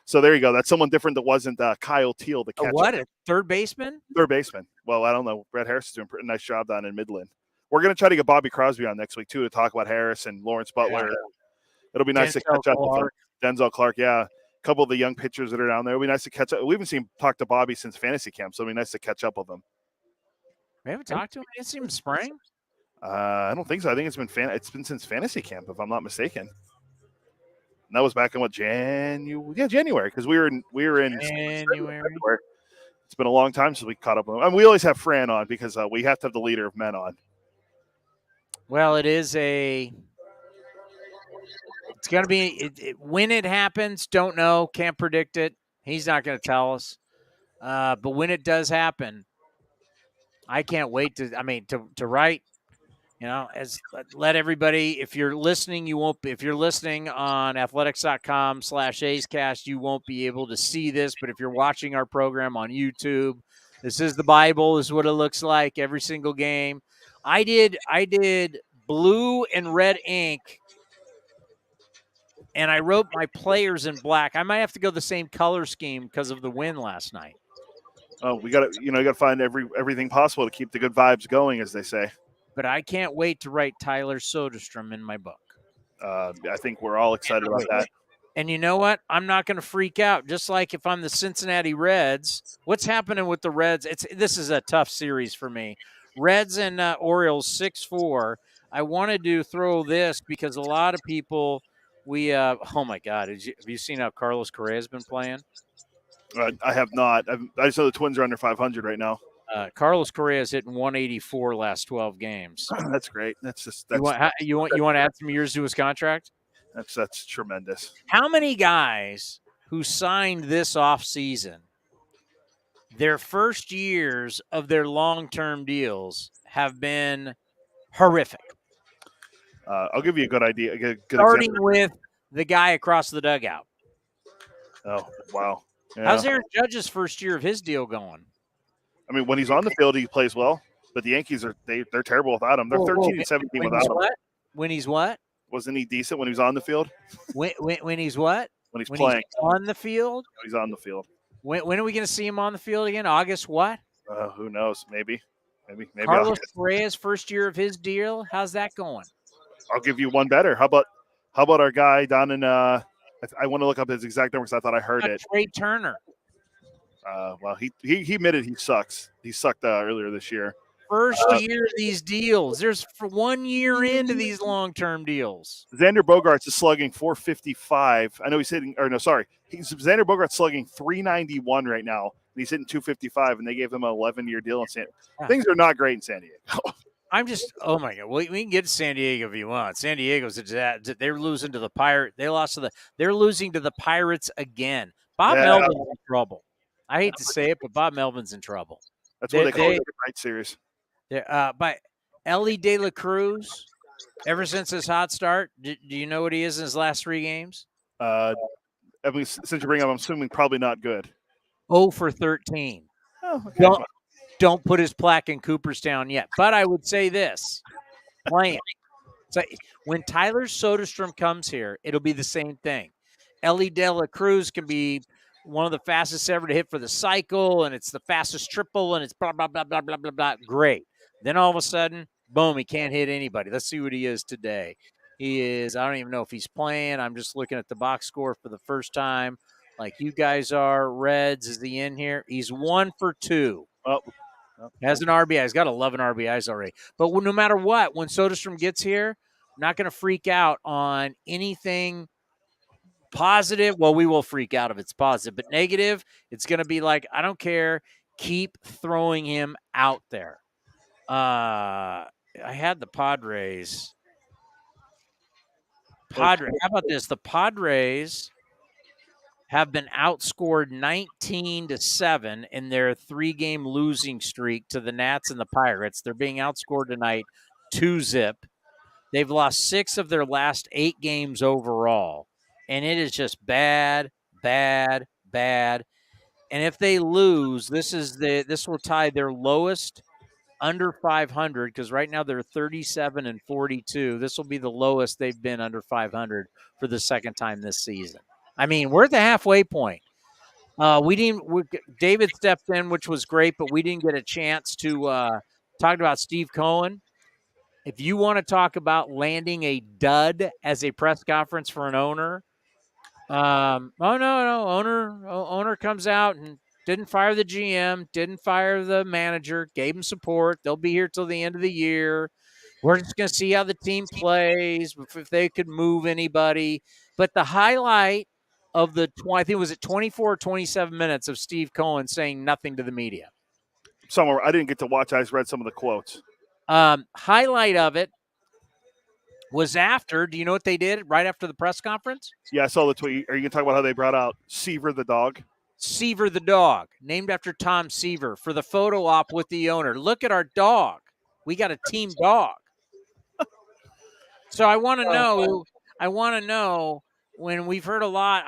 So there you go. That's someone different that wasn't Kyle Teal, the catcher. What, a third baseman? Third baseman. Well, I don't know. Brett Harris is doing a nice job down in Midland. We're going to try to get Bobby Crosby on next week, too, to talk about Harris and Lawrence Butler. Yeah. It'll be nice to catch up with Denzel Clark, yeah. A couple of the young pitchers that are down there. It'll be nice to catch up. We haven't seen talk to Bobby since fantasy camp, so it'll be nice to catch up with him. We haven't talked to him. I didn't see him spring. I don't think so. I think it's been since fantasy camp, if I'm not mistaken. And that was back in January, because we were in January. It's been a long time since we caught up with him. I mean, we always have Fran on because we have to have the leader of men on. Well, it's going to be when it happens. Don't know. Can't predict it. He's not going to tell us. But when it does happen, I can't wait to write. Let everybody, if you're listening, if you're listening on athletics.com/AsCast, you won't be able to see this. But if you're watching our program on YouTube, this is the Bible, this is what it looks like every single game. I did blue and red ink, and I wrote my players in black. I might have to go the same color scheme because of the win last night. Oh, we got to, you got to find everything possible to keep the good vibes going, as they say. But I can't wait to write Tyler Soderstrom in my book. I think we're all excited about that. And you know what? I'm not going to freak out. Just like if I'm the Cincinnati Reds, what's happening with the Reds? This is a tough series for me. Reds and Orioles 6-4. I wanted to throw this because a lot of people, oh my God, have you seen how Carlos Correa has been playing? I have not. I just know the Twins are under 500 right now. Carlos Correa is hitting 184 last 12 games. That's great. You want to add some years to his contract? That's tremendous. How many guys who signed this offseason, their first years of their long-term deals have been horrific? I'll give you a good idea. Starting with the guy across the dugout. Oh, wow. Yeah. How's Aaron Judge's first year of his deal going? I mean, when he's on the field, he plays well, but the Yankees they're terrible without him. They're 13-17 without him. When he's what? Wasn't he decent when he was on the field? When he's what? When he's playing. He's on the field? He's on the field. When are we going to see him on the field again? August what? Who knows? Maybe. Carlos Correa's first year of his deal. How's that going? I'll give you one better. How about our guy down in I want to look up his exact numbers. I thought I heard it. Trey Turner. Well, he admitted he sucks. He sucked earlier this year. First year of these deals. There's for 1 year into these long-term deals. Xander Bogaerts is slugging 455. I know he's hitting, Xander Bogaerts slugging 391 right now, and he's hitting 255, and they gave him an 11-year deal in San Diego. Yeah. Things are not great in San Diego. Oh my God. Well, we can get to San Diego if you want. San Diego's they're losing to the Pirates. They're losing to the Pirates again. Bob Melvin's in trouble. I hate to say it, but Bob Melvin's in trouble. That's what they call it, the right series. By Ellie De La Cruz, ever since his hot start, do you know what he is in his last 3 games? I mean, since you bring up, I'm assuming probably not good. 0 for 13. Oh, okay. Don't put his plaque in Cooperstown yet. But I would say this, play him. So when Tyler Soderstrom comes here, it'll be the same thing. Ellie De La Cruz can be one of the fastest ever to hit for the cycle, and it's the fastest triple, and it's blah, blah, blah, blah, blah, blah, blah. Great. Then all of a sudden, boom, he can't hit anybody. Let's see what he is today. He is, I don't even know if he's playing. I'm just looking at the box score for the first time like you guys are. Reds, is he in here? He's 1 for 2. Oh. Has an RBI. He's got 11 RBIs already. But no matter what, when Soderstrom gets here, I'm not going to freak out on anything positive. Well, we will freak out if it's positive. But negative, it's going to be like, I don't care. Keep throwing him out there. I had the Padres. How about this? The Padres have been outscored 19-7 in their 3-game losing streak to the Nats and the Pirates. They're being outscored tonight 2-0. They've lost 6 of their last 8 games overall, and it is just bad, bad, bad. And if they lose, this will tie their lowest under 500 because right now they're 37-42. This will be the lowest they've been under 500 for the second time this season. I mean, we're at the halfway point. David stepped in, which was great, but we didn't get a chance to talk about Steve Cohen. If you want to talk about landing a dud as a press conference for an owner, owner comes out and didn't fire the GM, didn't fire the manager, gave him support. They'll be here till the end of the year. We're just going to see how the team plays, if they could move anybody. But the highlight of I think it was 24 or 27 minutes of Steve Cohen saying nothing to the media. Somewhere I didn't get to watch. I just read some of the quotes. Highlight of it was after. Do you know what they did right after the press conference? Yeah, I saw the tweet. Are you going to talk about how they brought out Seaver the dog? Seaver the dog, named after Tom Seaver, for the photo op with the owner. Look at our dog. We got a team dog. So I want to know when we've heard a lot.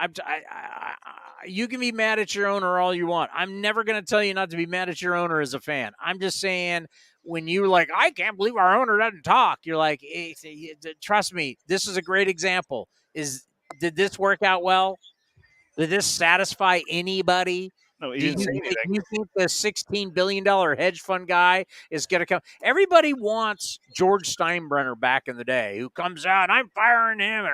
You can be mad at your owner all you want. I'm never going to tell you not to be mad at your owner as a fan. I'm just saying, when you're like, I can't believe our owner doesn't talk, you're like, hey, trust me, this is a great example. Did this work out well? Did this satisfy anybody? No, he didn't say anything. Do you think the $16 billion hedge fund guy is going to come? Everybody wants George Steinbrenner back in the day, who comes out, I'm firing him.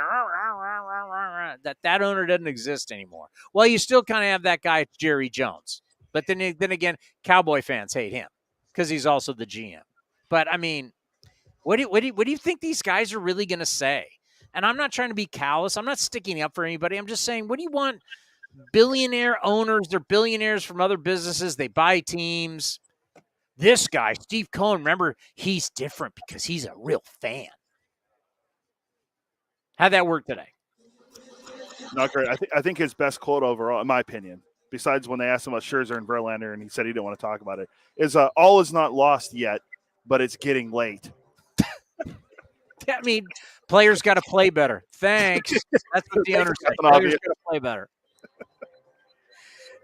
That owner doesn't exist anymore. Well, you still kind of have that guy, Jerry Jones. But then again, Cowboy fans hate him because he's also the GM. But, I mean, what do you think these guys are really going to say? And I'm not trying to be callous. I'm not sticking up for anybody. I'm just saying, what do you want? Billionaire owners, they're billionaires from other businesses. They buy teams. This guy, Steve Cohen, remember, he's different because he's a real fan. How'd that work today? Not great. I think his best quote overall, in my opinion, besides when they asked him about Scherzer and Verlander and he said he didn't want to talk about it, is all is not lost yet, but it's getting late. I mean, players got to play better. Thanks. That's what the owner said. Players got to play better.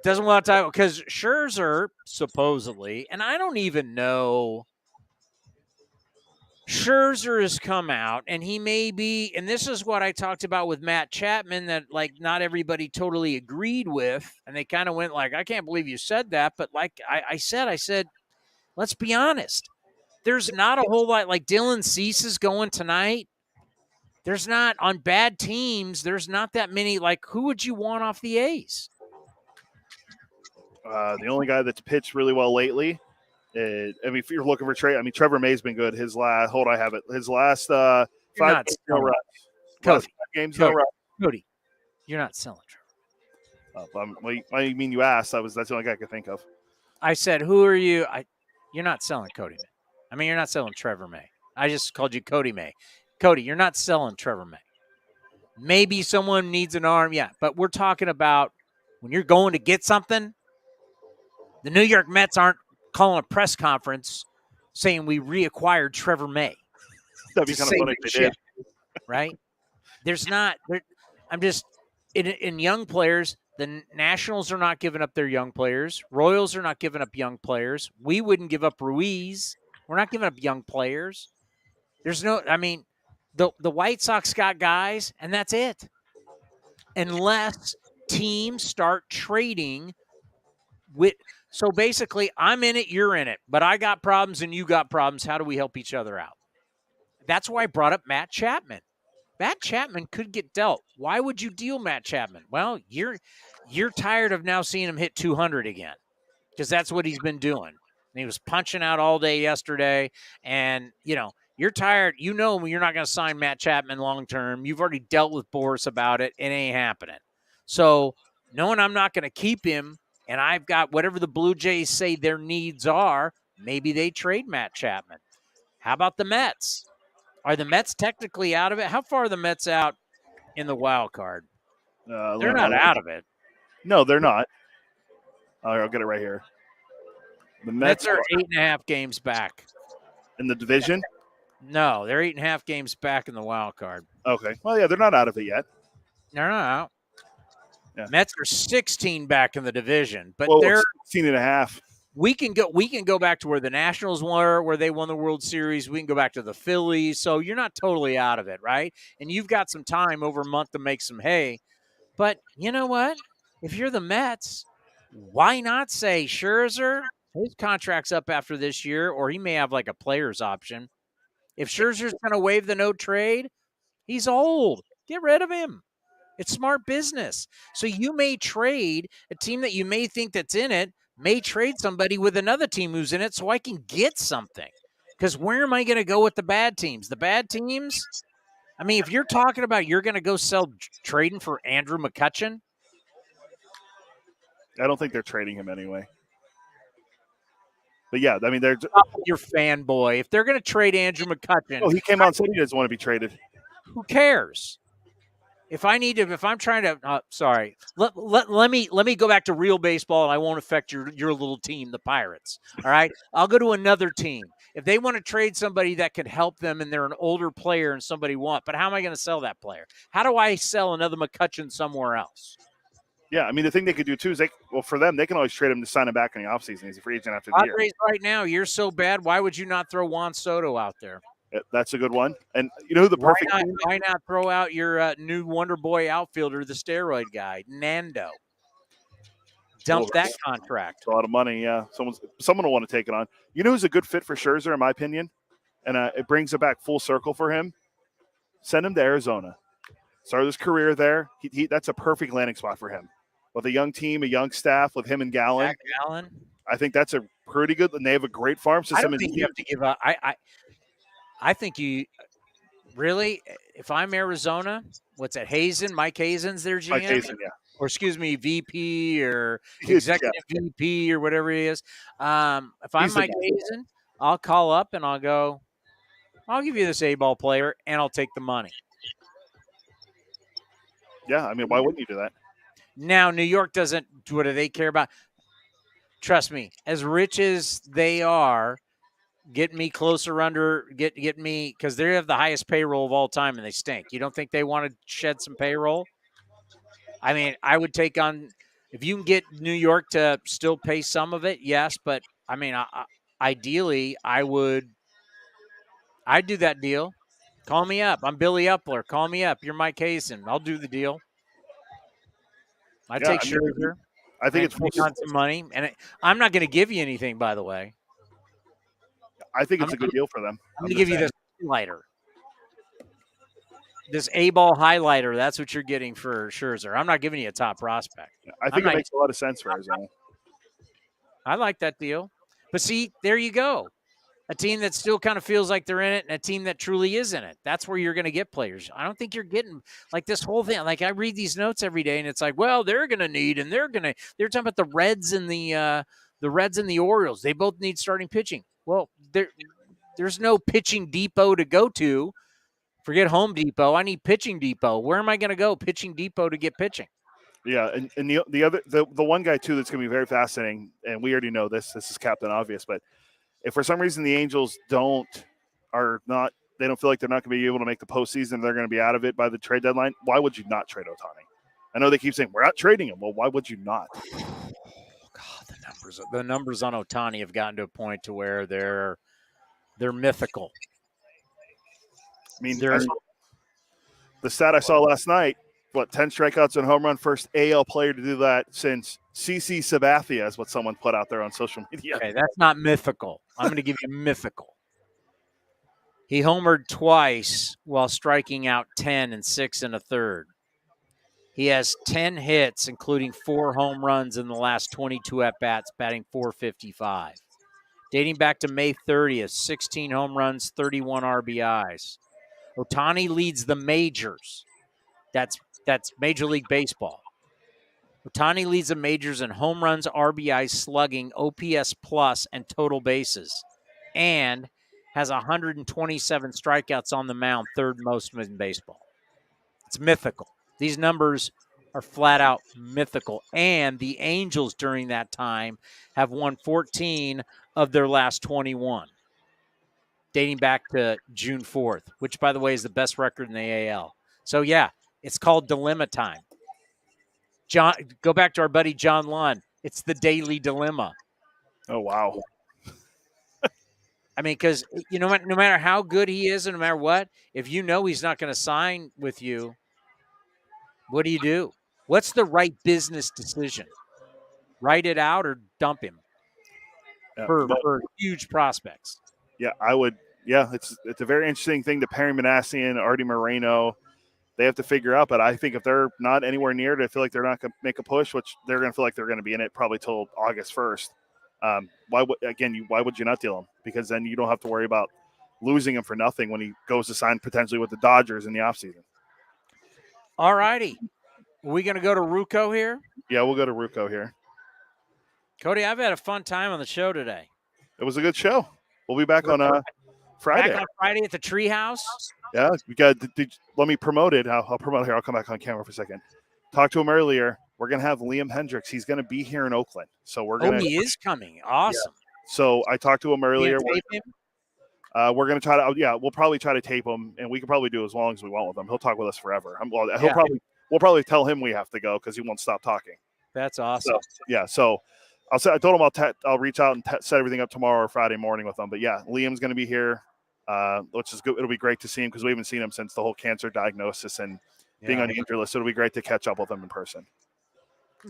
Doesn't want to talk because Scherzer supposedly, and I don't even know. Scherzer has come out, and he may be, and this is what I talked about with Matt Chapman, that like not everybody totally agreed with, and they kind of went like, I can't believe you said that, but like I said, let's be honest. There's not a whole lot, like Dylan Cease is going tonight. There's not, on bad teams, there's not that many, like who would you want off the A's? The only guy that's pitched really well lately, if you're looking for trade, Trevor May's been good. His last 5 games, no runs. Cody, you're not selling Trevor. I mean, you asked. That's the only guy I could think of. I said, who are you? You're not selling Cody May. You're not selling Trevor May. I just called you Cody May. Cody, you're not selling Trevor May. Maybe someone needs an arm, yeah. But we're talking about when you're going to get something, the New York Mets aren't calling a press conference saying we reacquired Trevor May. That'd be kind of funny if they did. Right? There's not. in young players, the Nationals are not giving up their young players. Royals are not giving up young players. We wouldn't give up Ruiz. We're not giving up young players. There's no, I mean, the White Sox got guys, and that's it. Unless teams start trading with, so basically, I'm in it, you're in it, but I got problems and you got problems. How do we help each other out? That's why I brought up Matt Chapman. Matt Chapman could get dealt. Why would you deal Matt Chapman? Well, you're tired of now seeing him hit 200 again, because that's what he's been doing. And he was punching out all day yesterday. And, you're tired. You're not going to sign Matt Chapman long term. You've already dealt with Boris about it. It ain't happening. So knowing I'm not going to keep him, and I've got whatever the Blue Jays say their needs are, maybe they trade Matt Chapman. How about the Mets? Are the Mets technically out of it? How far are the Mets out in the wild card? They're not out of it. No, they're not. I'll get it right here. The Mets are 8.5 games back. In the division? No, they're 8.5 games back in the wild card. Okay. Well, yeah, they're not out of it yet. They're not out. Yeah. Mets are 16 back in the division, but they're 16.5. We can go back to where the Nationals were, where they won the World Series. We can go back to the Phillies. So you're not totally out of it, right? And you've got some time over a month to make some hay. But you know what? If you're the Mets, why not say Scherzer? His contract's up after this year, or he may have like a player's option. If Scherzer's going to waive the no trade, he's old. Get rid of him. It's smart business. So you may trade a team that you may think that's in it, may trade somebody with another team who's in it so I can get something. Because where am I going to go with the bad teams? The bad teams? I mean, if you're talking about you're going to go sell trading for Andrew McCutchen. I don't think they're trading him anyway. But yeah, I mean, they're your fanboy. If they're going to trade Andrew McCutchen. Oh, he came out and said he doesn't want to be traded. Who cares? If I'm trying to, sorry, let me go back to real baseball, and I won't affect your little team, the Pirates. All right, I'll go to another team. If they want to trade somebody that could help them, and they're an older player and somebody but how am I going to sell that player? How do I sell another McCutchen somewhere else? Yeah, I mean, the thing they could do too is for them, they can always trade him to sign him back in the offseason. He's a free agent after the year. Right now, you're so bad. Why would you not throw Juan Soto out there? That's a good one. And you know who the perfect why not throw out your new Wonder Boy outfielder, the steroid guy, Nando? Dump that contract. A lot of money, yeah. Someone will want to take it on. You know who's a good fit for Scherzer, in my opinion? And it brings it back full circle for him. Send him to Arizona. Start his career there. That's a perfect landing spot for him. With a young team, a young staff, with him and Gallen. I think that's a pretty good – and they have a great farm system. I don't think you have to give up. I think you really, if I'm Arizona, what's that? Mike Hazen's their GM? Mike Hazen, yeah. Or excuse me, VP or executive VP or whatever he is. If I'm Mike Hazen, I'll call up and I'll go, I'll give you this A-ball player and I'll take the money. Yeah, I mean, why wouldn't you do that? Now, New York doesn't – what do they care about? Trust me, as rich as they are, get me closer under, get me, because they have the highest payroll of all time and they stink. You don't think they want to shed some payroll? I mean, I would take on, if you can get New York to still pay some of it, yes. But, I mean, ideally, I'd do that deal. Call me up. I'm Billy Upler. Call me up. You're Mike Hazen. I'll do the deal. Take Scherzer. I think it's take on some money. And I'm not going to give you anything, by the way. I think it's a good deal for them. I'm going to give you this highlighter. This A-ball highlighter, that's what you're getting for Scherzer. I'm not giving you a top prospect. I think it makes a lot of sense for Arizona. I like that deal. But see, there you go. A team that still kind of feels like they're in it and a team that truly is in it. That's where you're going to get players. I don't think you're getting like this whole thing. Like I read these notes every day and it's like, well, they're going to need, and they're talking about the Reds and the Orioles. They both need starting pitching. Well, there's no pitching depot to go to. Forget Home Depot. I need pitching depot. Where am I going to go? Pitching depot to get pitching. Yeah, and the one guy too that's going to be very fascinating, and we already know this. This is Captain Obvious, but if for some reason the Angels they don't feel like they're not going to be able to make the postseason, they're going to be out of it by the trade deadline. Why would you not trade Ohtani? I know they keep saying, we're not trading him. Well, why would you not? The numbers on Ohtani have gotten to a point to where they're mythical. I mean, the stat I saw last night, 10 strikeouts and home run, first AL player to do that since CC Sabathia is what someone put out there on social media. Okay, that's not mythical. I'm going to give you mythical. He homered twice while striking out 10 and 6 1/3. He has 10 hits, including 4 home runs in the last 22 at-bats, batting .455. Dating back to May 30th, 16 home runs, 31 RBIs. Ohtani leads the majors. That's Major League Baseball. Ohtani leads the majors in home runs, RBIs, slugging, OPS plus, and total bases, and has 127 strikeouts on the mound, third most in baseball. It's mythical. These numbers are flat out mythical. And the Angels during that time have won 14 of their last 21, dating back to June 4th, which, by the way, is the best record in the AL. So, yeah, it's called dilemma time. John, go back to our buddy John Lund. It's the daily dilemma. Oh, wow. I mean, because no matter how good he is and no matter what, if you know he's not going to sign with you, what do? What's the right business decision? Write it out or dump him for huge prospects? Yeah, I would. Yeah, it's a very interesting thing to Perry Manassian, Artie Moreno. They have to figure out, but I think if they're not anywhere near it, I feel like they're not going to make a push, which they're going to feel like they're going to be in it probably till August 1st. Why would you not deal him? Because then you don't have to worry about losing him for nothing when he goes to sign potentially with the Dodgers in the offseason. All righty. Are we going to go to Ruocco here? Yeah, we'll go to Ruocco here. Cody, I've had a fun time on the show today. It was a good show. We'll be back on Friday. Back on Friday at the Treehouse. Yeah, we got. Let me promote it. I'll promote it here. I'll come back on camera for a second. Talked to him earlier. We're gonna have Liam Hendricks. He's gonna be here in Oakland, so we're gonna. Oh, he is coming. Awesome. Yeah. So I talked to him earlier. We're gonna try to. Yeah, we'll probably try to tape him, and we can probably do as long as we want with him. He'll talk with us forever. We'll probably tell him we have to go because he won't stop talking. That's awesome. So I told him I'll reach out and set everything up tomorrow or Friday morning with him. But yeah, Liam's gonna be here. Which is good. It'll be great to see him because we haven't seen him since the whole cancer diagnosis and being on the injury list. So it'll be great to catch up with him in person.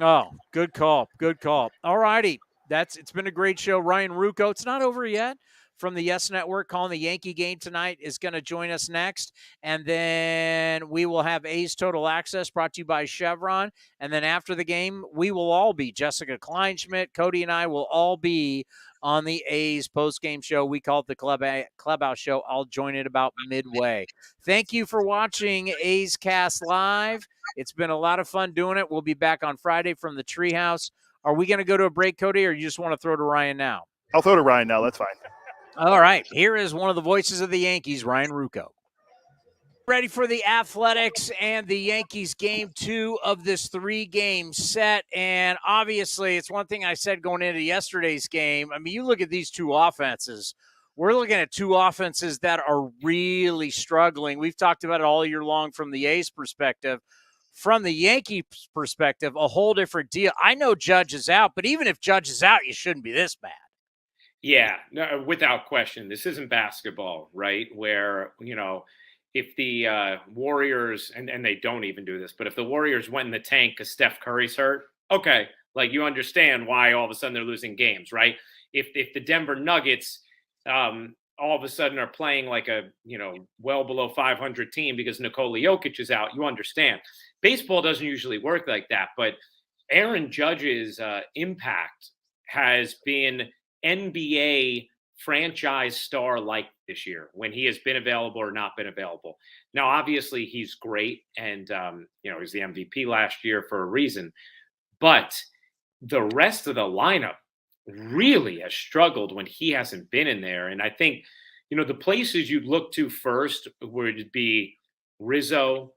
Oh, good call. Good call. All righty. It's been a great show. Ryan Ruocco. It's not over yet. From the Yes Network, calling the Yankee game tonight, is going to join us next. And then we will have A's Total Access brought to you by Chevron. And then after the game, we will all be, Jessica Kleinschmidt, Cody, and I will all be on the A's post-game show. We call it the Clubhouse Show. I'll join it about midway. Thank you for watching A's Cast Live. It's been a lot of fun doing it. We'll be back on Friday from the Treehouse. Are we going to go to a break, Cody, or you just want to throw to Ryan now? I'll throw to Ryan now. That's fine. All right. Here is one of the voices of the Yankees, Ryan Ruocco. Ready for the Athletics and the Yankees game 2 of this 3-game set. And obviously, it's one thing I said going into yesterday's game. I mean, you look at these two offenses. We're looking at two offenses that are really struggling. We've talked about it all year long from the A's perspective. From the Yankees perspective, a whole different deal. I know Judge is out, but even if Judge is out, you shouldn't be this bad. Yeah, no, without question. This isn't basketball, right? Where, if the Warriors, and they don't even do this, but if the Warriors went in the tank because Steph Curry's hurt, okay, like you understand why all of a sudden they're losing games, right? If the Denver Nuggets all of a sudden are playing like a, well below 500 team because Nikola Jokic is out, you understand. Baseball doesn't usually work like that, but Aaron Judge's impact has been NBA franchise star like this year when he has been available or not been available. Now, obviously, he's great, and he's the MVP last year for a reason. But the rest of the lineup really has struggled when he hasn't been in there. And I think, the places you'd look to first would be Rizzo,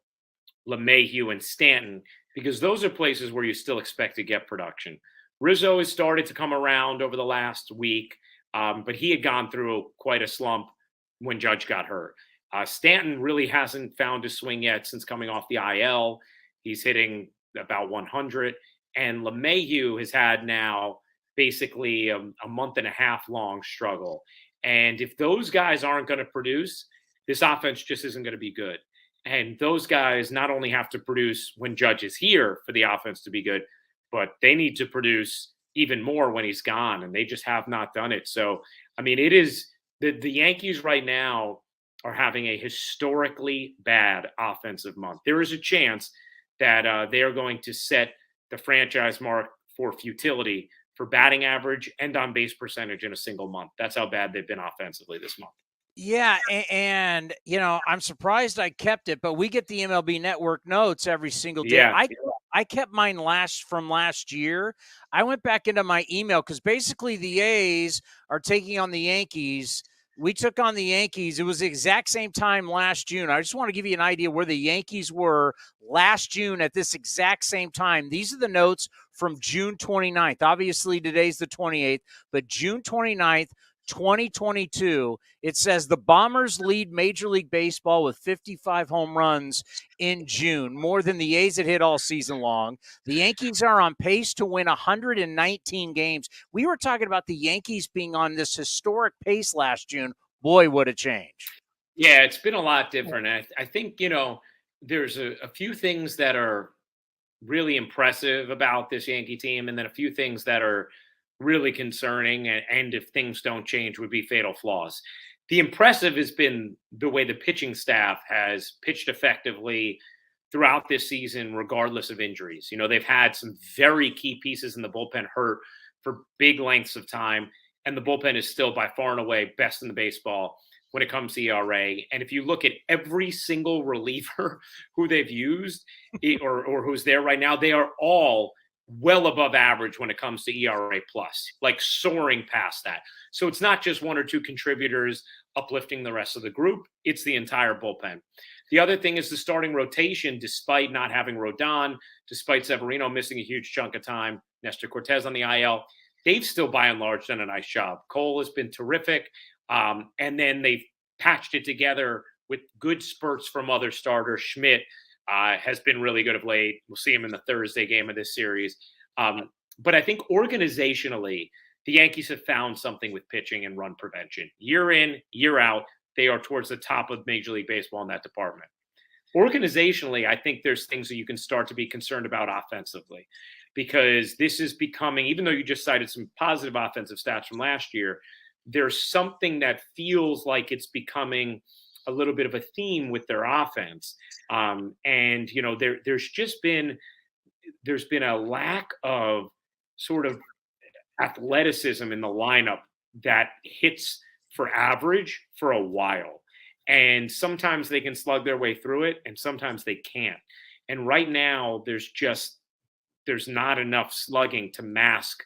LeMahieu, and Stanton, because those are places where you still expect to get production. Rizzo has started to come around over the last week, but he had gone through quite a slump when Judge got hurt. Stanton really hasn't found his swing yet since coming off the IL. He's hitting about 100. And LeMahieu has had now basically a month and a half long struggle. And if those guys aren't going to produce, this offense just isn't going to be good. And those guys not only have to produce when Judge is here for the offense to be good, but they need to produce even more when he's gone. And they just have not done it. So, I mean, it is the Yankees right now are having a historically bad offensive month. There is a chance that they are going to set the franchise mark for futility for batting average and on base percentage in a single month. That's how bad they've been offensively this month. Yeah, and I'm surprised I kept it, but we get the MLB Network notes every single day. Yeah. I kept mine from last year. I went back into my email because basically the A's are taking on the Yankees. We took on the Yankees. It was the exact same time last June. I just want to give you an idea where the Yankees were last June at this exact same time. These are the notes from June 29th. Obviously, today's the 28th, but June 29th, 2022, it says the Bombers lead Major League Baseball with 55 home runs in June, more than the A's had hit all season long. The Yankees are on pace to win 119 games. We were talking about the Yankees being on this historic pace last June. Boy, what a change. Yeah, it's been a lot different. I think, there's a few things that are really impressive about this Yankee team, and then a few things that are really concerning, and if things don't change, would be fatal flaws. The impressive has been the way the pitching staff has pitched effectively throughout this season, regardless of injuries. They've had some very key pieces in the bullpen hurt for big lengths of time, and the bullpen is still by far and away best in the baseball when it comes to ERA. And if you look at every single reliever who they've used or who's there right now, they are all well above average when it comes to ERA plus, like soaring past that. So it's not just one or two contributors uplifting the rest of the group. It's the entire bullpen. The other thing is the starting rotation, despite not having Rodon, despite Severino missing a huge chunk of time, Nestor Cortez on the IL, they've still by and large done a nice job. Cole has been terrific. And then they've patched it together with good spurts from other starters. Schmidt has been really good of late. We'll see him in the Thursday game of this series. But I think organizationally, the Yankees have found something with pitching and run prevention. Year in, year out, they are towards the top of Major League Baseball in that department. Organizationally, I think there's things that you can start to be concerned about offensively, because this is becoming, even though you just cited some positive offensive stats from last year, there's something that feels like it's becoming a little bit of a theme with their offense. And, there's been a lack of sort of athleticism in the lineup that hits for average for a while. And sometimes they can slug their way through it, and sometimes they can't. And right now there's not enough slugging to mask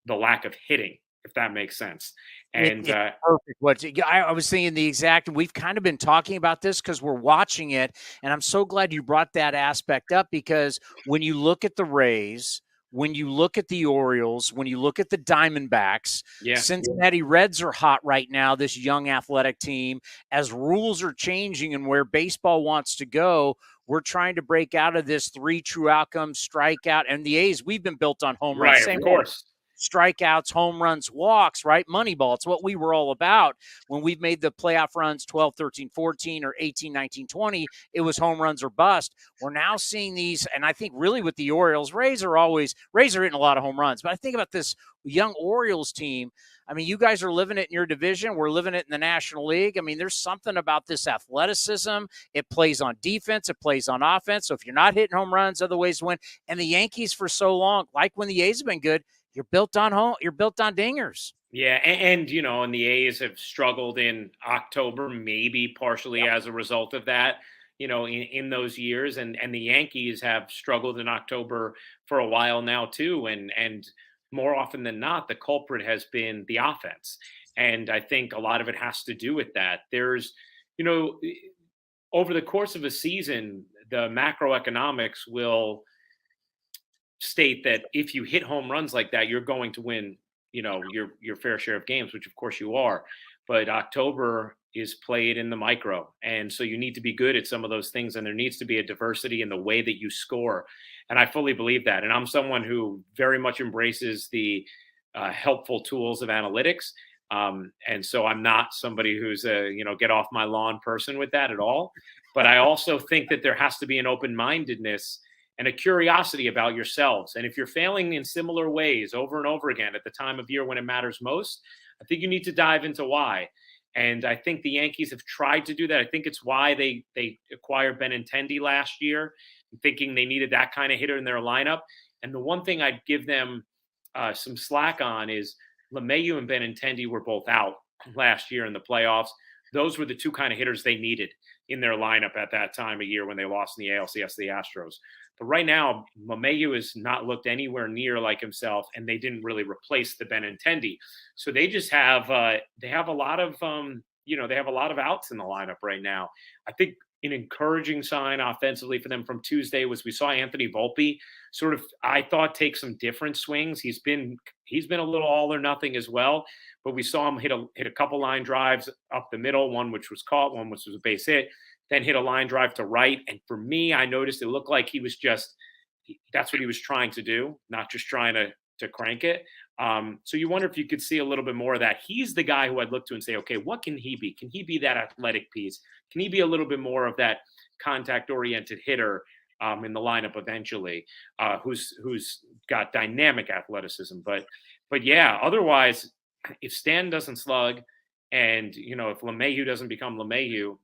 the lack of hitting, if that makes sense. And perfect. I was thinking the exact, we've kind of been talking about this because we're watching it, and I'm so glad you brought that aspect up, because when you look at the Rays, when you look at the Orioles, when you look at the Diamondbacks, Cincinnati Reds are hot right now, this young athletic team. As rules are changing and where baseball wants to go, we're trying to break out of this 3 true outcomes, strikeout, and the A's, we've been built on home runs. Right, of course. Strikeouts, home runs, walks, right? Moneyball. It's what we were all about when we've made the playoff runs 12, 13, 14, or 18, 19, 20. It was home runs or bust. We're now seeing these, and I think really with the Orioles, Rays are hitting a lot of home runs. But I think about this young Orioles team. I mean, you guys are living it in your division. We're living it in the National League. I mean, there's something about this athleticism. It plays on defense. It plays on offense. So if you're not hitting home runs, other ways to win. And the Yankees for so long, like when the A's have been good, you're built on dingers. Yeah, and the A's have struggled in October, maybe partially as a result of that, in those years. And the Yankees have struggled in October for a while now too. And more often than not, the culprit has been the offense. And I think a lot of it has to do with that. There's, over the course of a season, the macroeconomics will state that if you hit home runs like that, you're going to win, your fair share of games, which of course you are. but October is played in the micro. And so you need to be good at some of those things. And there needs to be a diversity in the way that you score. And I fully believe that. And I'm someone who very much embraces the helpful tools of analytics. And so I'm not somebody who's a, get off my lawn person with that at all. But I also think that there has to be an open-mindedness and a curiosity about yourselves. And if you're failing in similar ways over and over again at the time of year when it matters most, I think you need to dive into why. And I think the Yankees have tried to do that. I think it's why they acquired Benintendi last year, thinking they needed that kind of hitter in their lineup. And the one thing I'd give them some slack on is LeMahieu and Benintendi were both out last year in the playoffs. Those were the two kind of hitters they needed in their lineup at that time of year when they lost in the ALCS to the Astros. But right now, LeMahieu has not looked anywhere near like himself, and they didn't really replace the Benintendi. So they just have they have a lot of they have a lot of outs in the lineup right now. I think an encouraging sign offensively for them from Tuesday was we saw Anthony Volpe sort of, I thought, take some different swings. He's been a little all or nothing as well, but we saw him hit a couple line drives up the middle, one which was caught, one which was a base hit, then hit a line drive to right. And for me, I noticed it looked like he was that's what he was trying to do, not just trying to crank it. So you wonder if you could see a little bit more of that. He's the guy who I'd look to and say, okay, what can he be? Can he be that athletic piece? Can he be a little bit more of that contact-oriented hitter in the lineup eventually, who's got dynamic athleticism? But yeah, otherwise, if Stan doesn't slug and, if LeMahieu doesn't become LeMahieu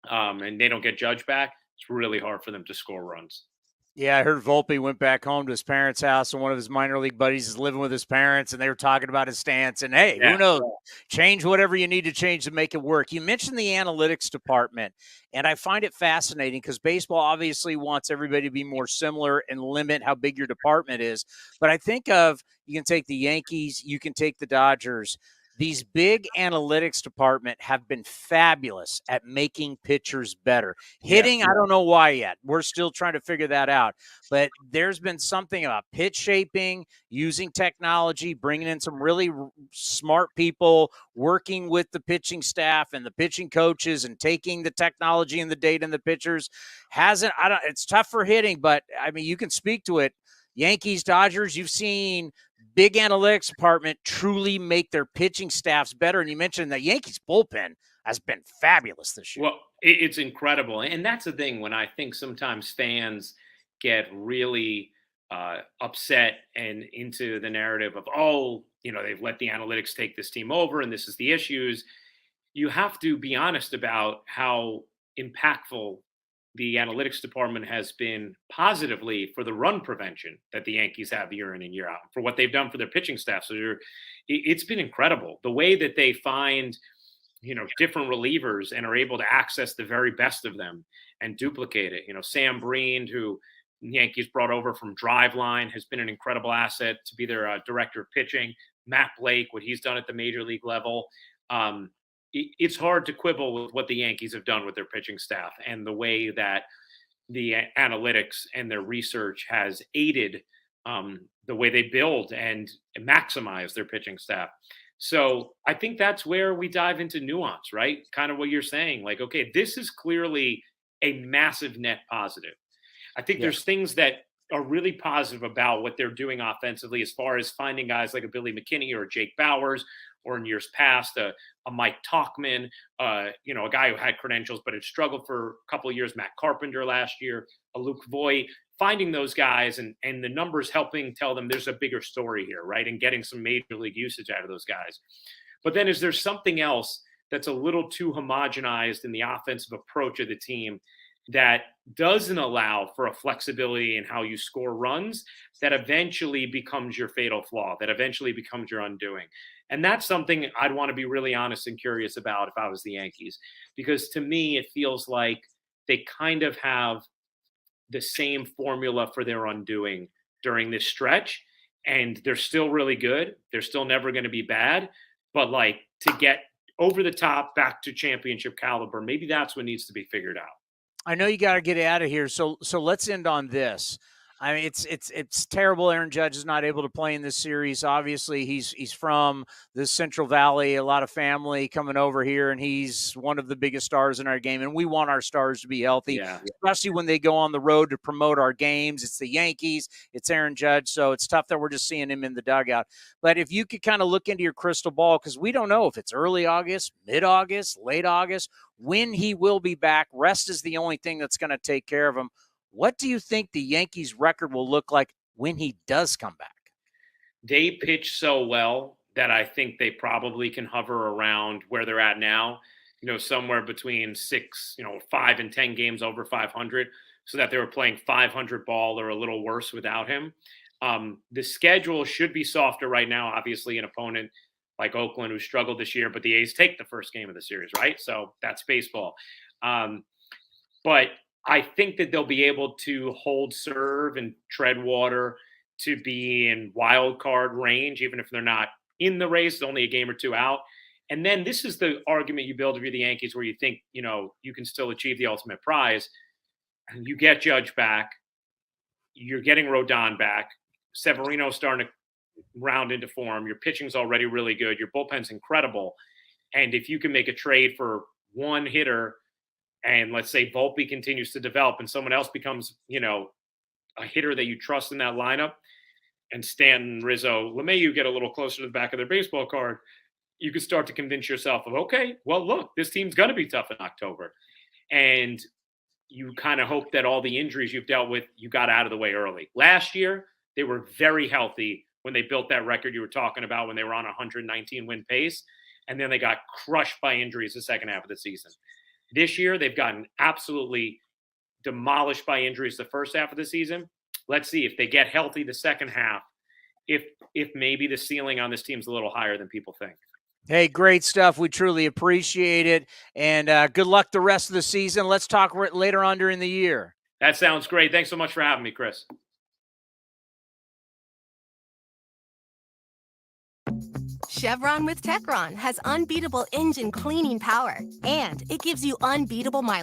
and they don't get Judge back, it's really hard for them to score runs. Yeah, I heard Volpe went back home to his parents' house, and one of his minor league buddies is living with his parents, and they were talking about his stance. And, hey, who knows? Change whatever you need to change to make it work. You mentioned the analytics department, and I find it fascinating because baseball obviously wants everybody to be more similar and limit how big your department is. But I think you can take the Yankees, you can take the Dodgers. These big analytics department have been fabulous at making pitchers better. Hitting, I don't know why yet. We're still trying to figure that out. But there's been something about pitch shaping, using technology, bringing in some really smart people, working with the pitching staff and the pitching coaches and taking the technology and the data and the pitchers. It's tough for hitting, but, I mean, you can speak to it. Yankees, Dodgers, you've seen big analytics department truly make their pitching staffs better. And you mentioned the Yankees bullpen has been fabulous this year. Well, it's incredible. And that's the thing when I think sometimes fans get really upset and into the narrative of, they've let the analytics take this team over and this is the issues. You have to be honest about how impactful the analytics department has been positively for the run prevention that the Yankees have year in and year out, for what they've done for their pitching staff. So it's been incredible the way that they find, different relievers and are able to access the very best of them and duplicate it. Sam Breen, who the Yankees brought over from Driveline, has been an incredible asset to be their director of pitching. Matt Blake, what he's done at the major league level. It's hard to quibble with what the Yankees have done with their pitching staff and the way that the analytics and their research has aided the way they build and maximize their pitching staff. So I think that's where we dive into nuance, right? Kind of what you're saying, like, okay, this is clearly a massive net positive. I think there's things that are really positive about what they're doing offensively, as far as finding guys like a Billy McKinney or a Jake Bowers, or in years past, a Mike Tauchman, a guy who had credentials but had struggled for a couple of years, Matt Carpenter last year, a Luke Voigt, finding those guys and the numbers helping tell them there's a bigger story here, right? And getting some major league usage out of those guys. But then is there something else that's a little too homogenized in the offensive approach of the team that doesn't allow for a flexibility in how you score runs that eventually becomes your fatal flaw, that eventually becomes your undoing? And that's something I'd want to be really honest and curious about if I was the Yankees, because to me, it feels like they kind of have the same formula for their undoing during this stretch. And they're still really good. They're still never going to be bad. But like, to get over the top back to championship caliber, maybe that's what needs to be figured out. I know you got to get out of here. So let's end on this. I mean, it's terrible. Aaron Judge is not able to play in this series. Obviously, he's from the Central Valley, a lot of family coming over here, and he's one of the biggest stars in our game. And we want our stars to be healthy, especially when they go on the road to promote our games. It's the Yankees, it's Aaron Judge, so it's tough that we're just seeing him in the dugout. But if you could kind of look into your crystal ball, because we don't know if it's early August, mid-August, late August, when he will be back. Rest is the only thing that's going to take care of him. What do you think the Yankees' record will look like when he does come back? They pitch so well that I think they probably can hover around where they're at now, somewhere between 5 and 10 games over 500, so that they were playing 500 ball or a little worse without him. The schedule should be softer right now. Obviously, an opponent like Oakland, who struggled this year, but the A's take the first game of the series, right? So that's baseball. But I think that they'll be able to hold serve and tread water to be in wild card range, even if they're not in the race, only a game or two out. And then this is the argument you build if you're the Yankees, where you think, you can still achieve the ultimate prize. And you get Judge back. You're getting Rodon back. Severino's starting to round into form. Your pitching's already really good. Your bullpen's incredible. And if you can make a trade for one hitter, and let's say Volpe continues to develop and someone else becomes, a hitter that you trust in that lineup, and Stanton, Rizzo, LeMahieu get a little closer to the back of their baseball card, you can start to convince yourself of, okay, well, look, this team's going to be tough in October. And you kind of hope that all the injuries you've dealt with, you got out of the way early. Last year, they were very healthy when they built that record you were talking about, when they were on a 119-win pace, and then they got crushed by injuries the second half of the season. This year, they've gotten absolutely demolished by injuries the first half of the season. Let's see if they get healthy the second half, if maybe the ceiling on this team's a little higher than people think. Hey, great stuff. We truly appreciate it. And good luck the rest of the season. Let's talk later on during the year. That sounds great. Thanks so much for having me, Chris. Chevron with Techron has unbeatable engine cleaning power, and it gives you unbeatable mileage.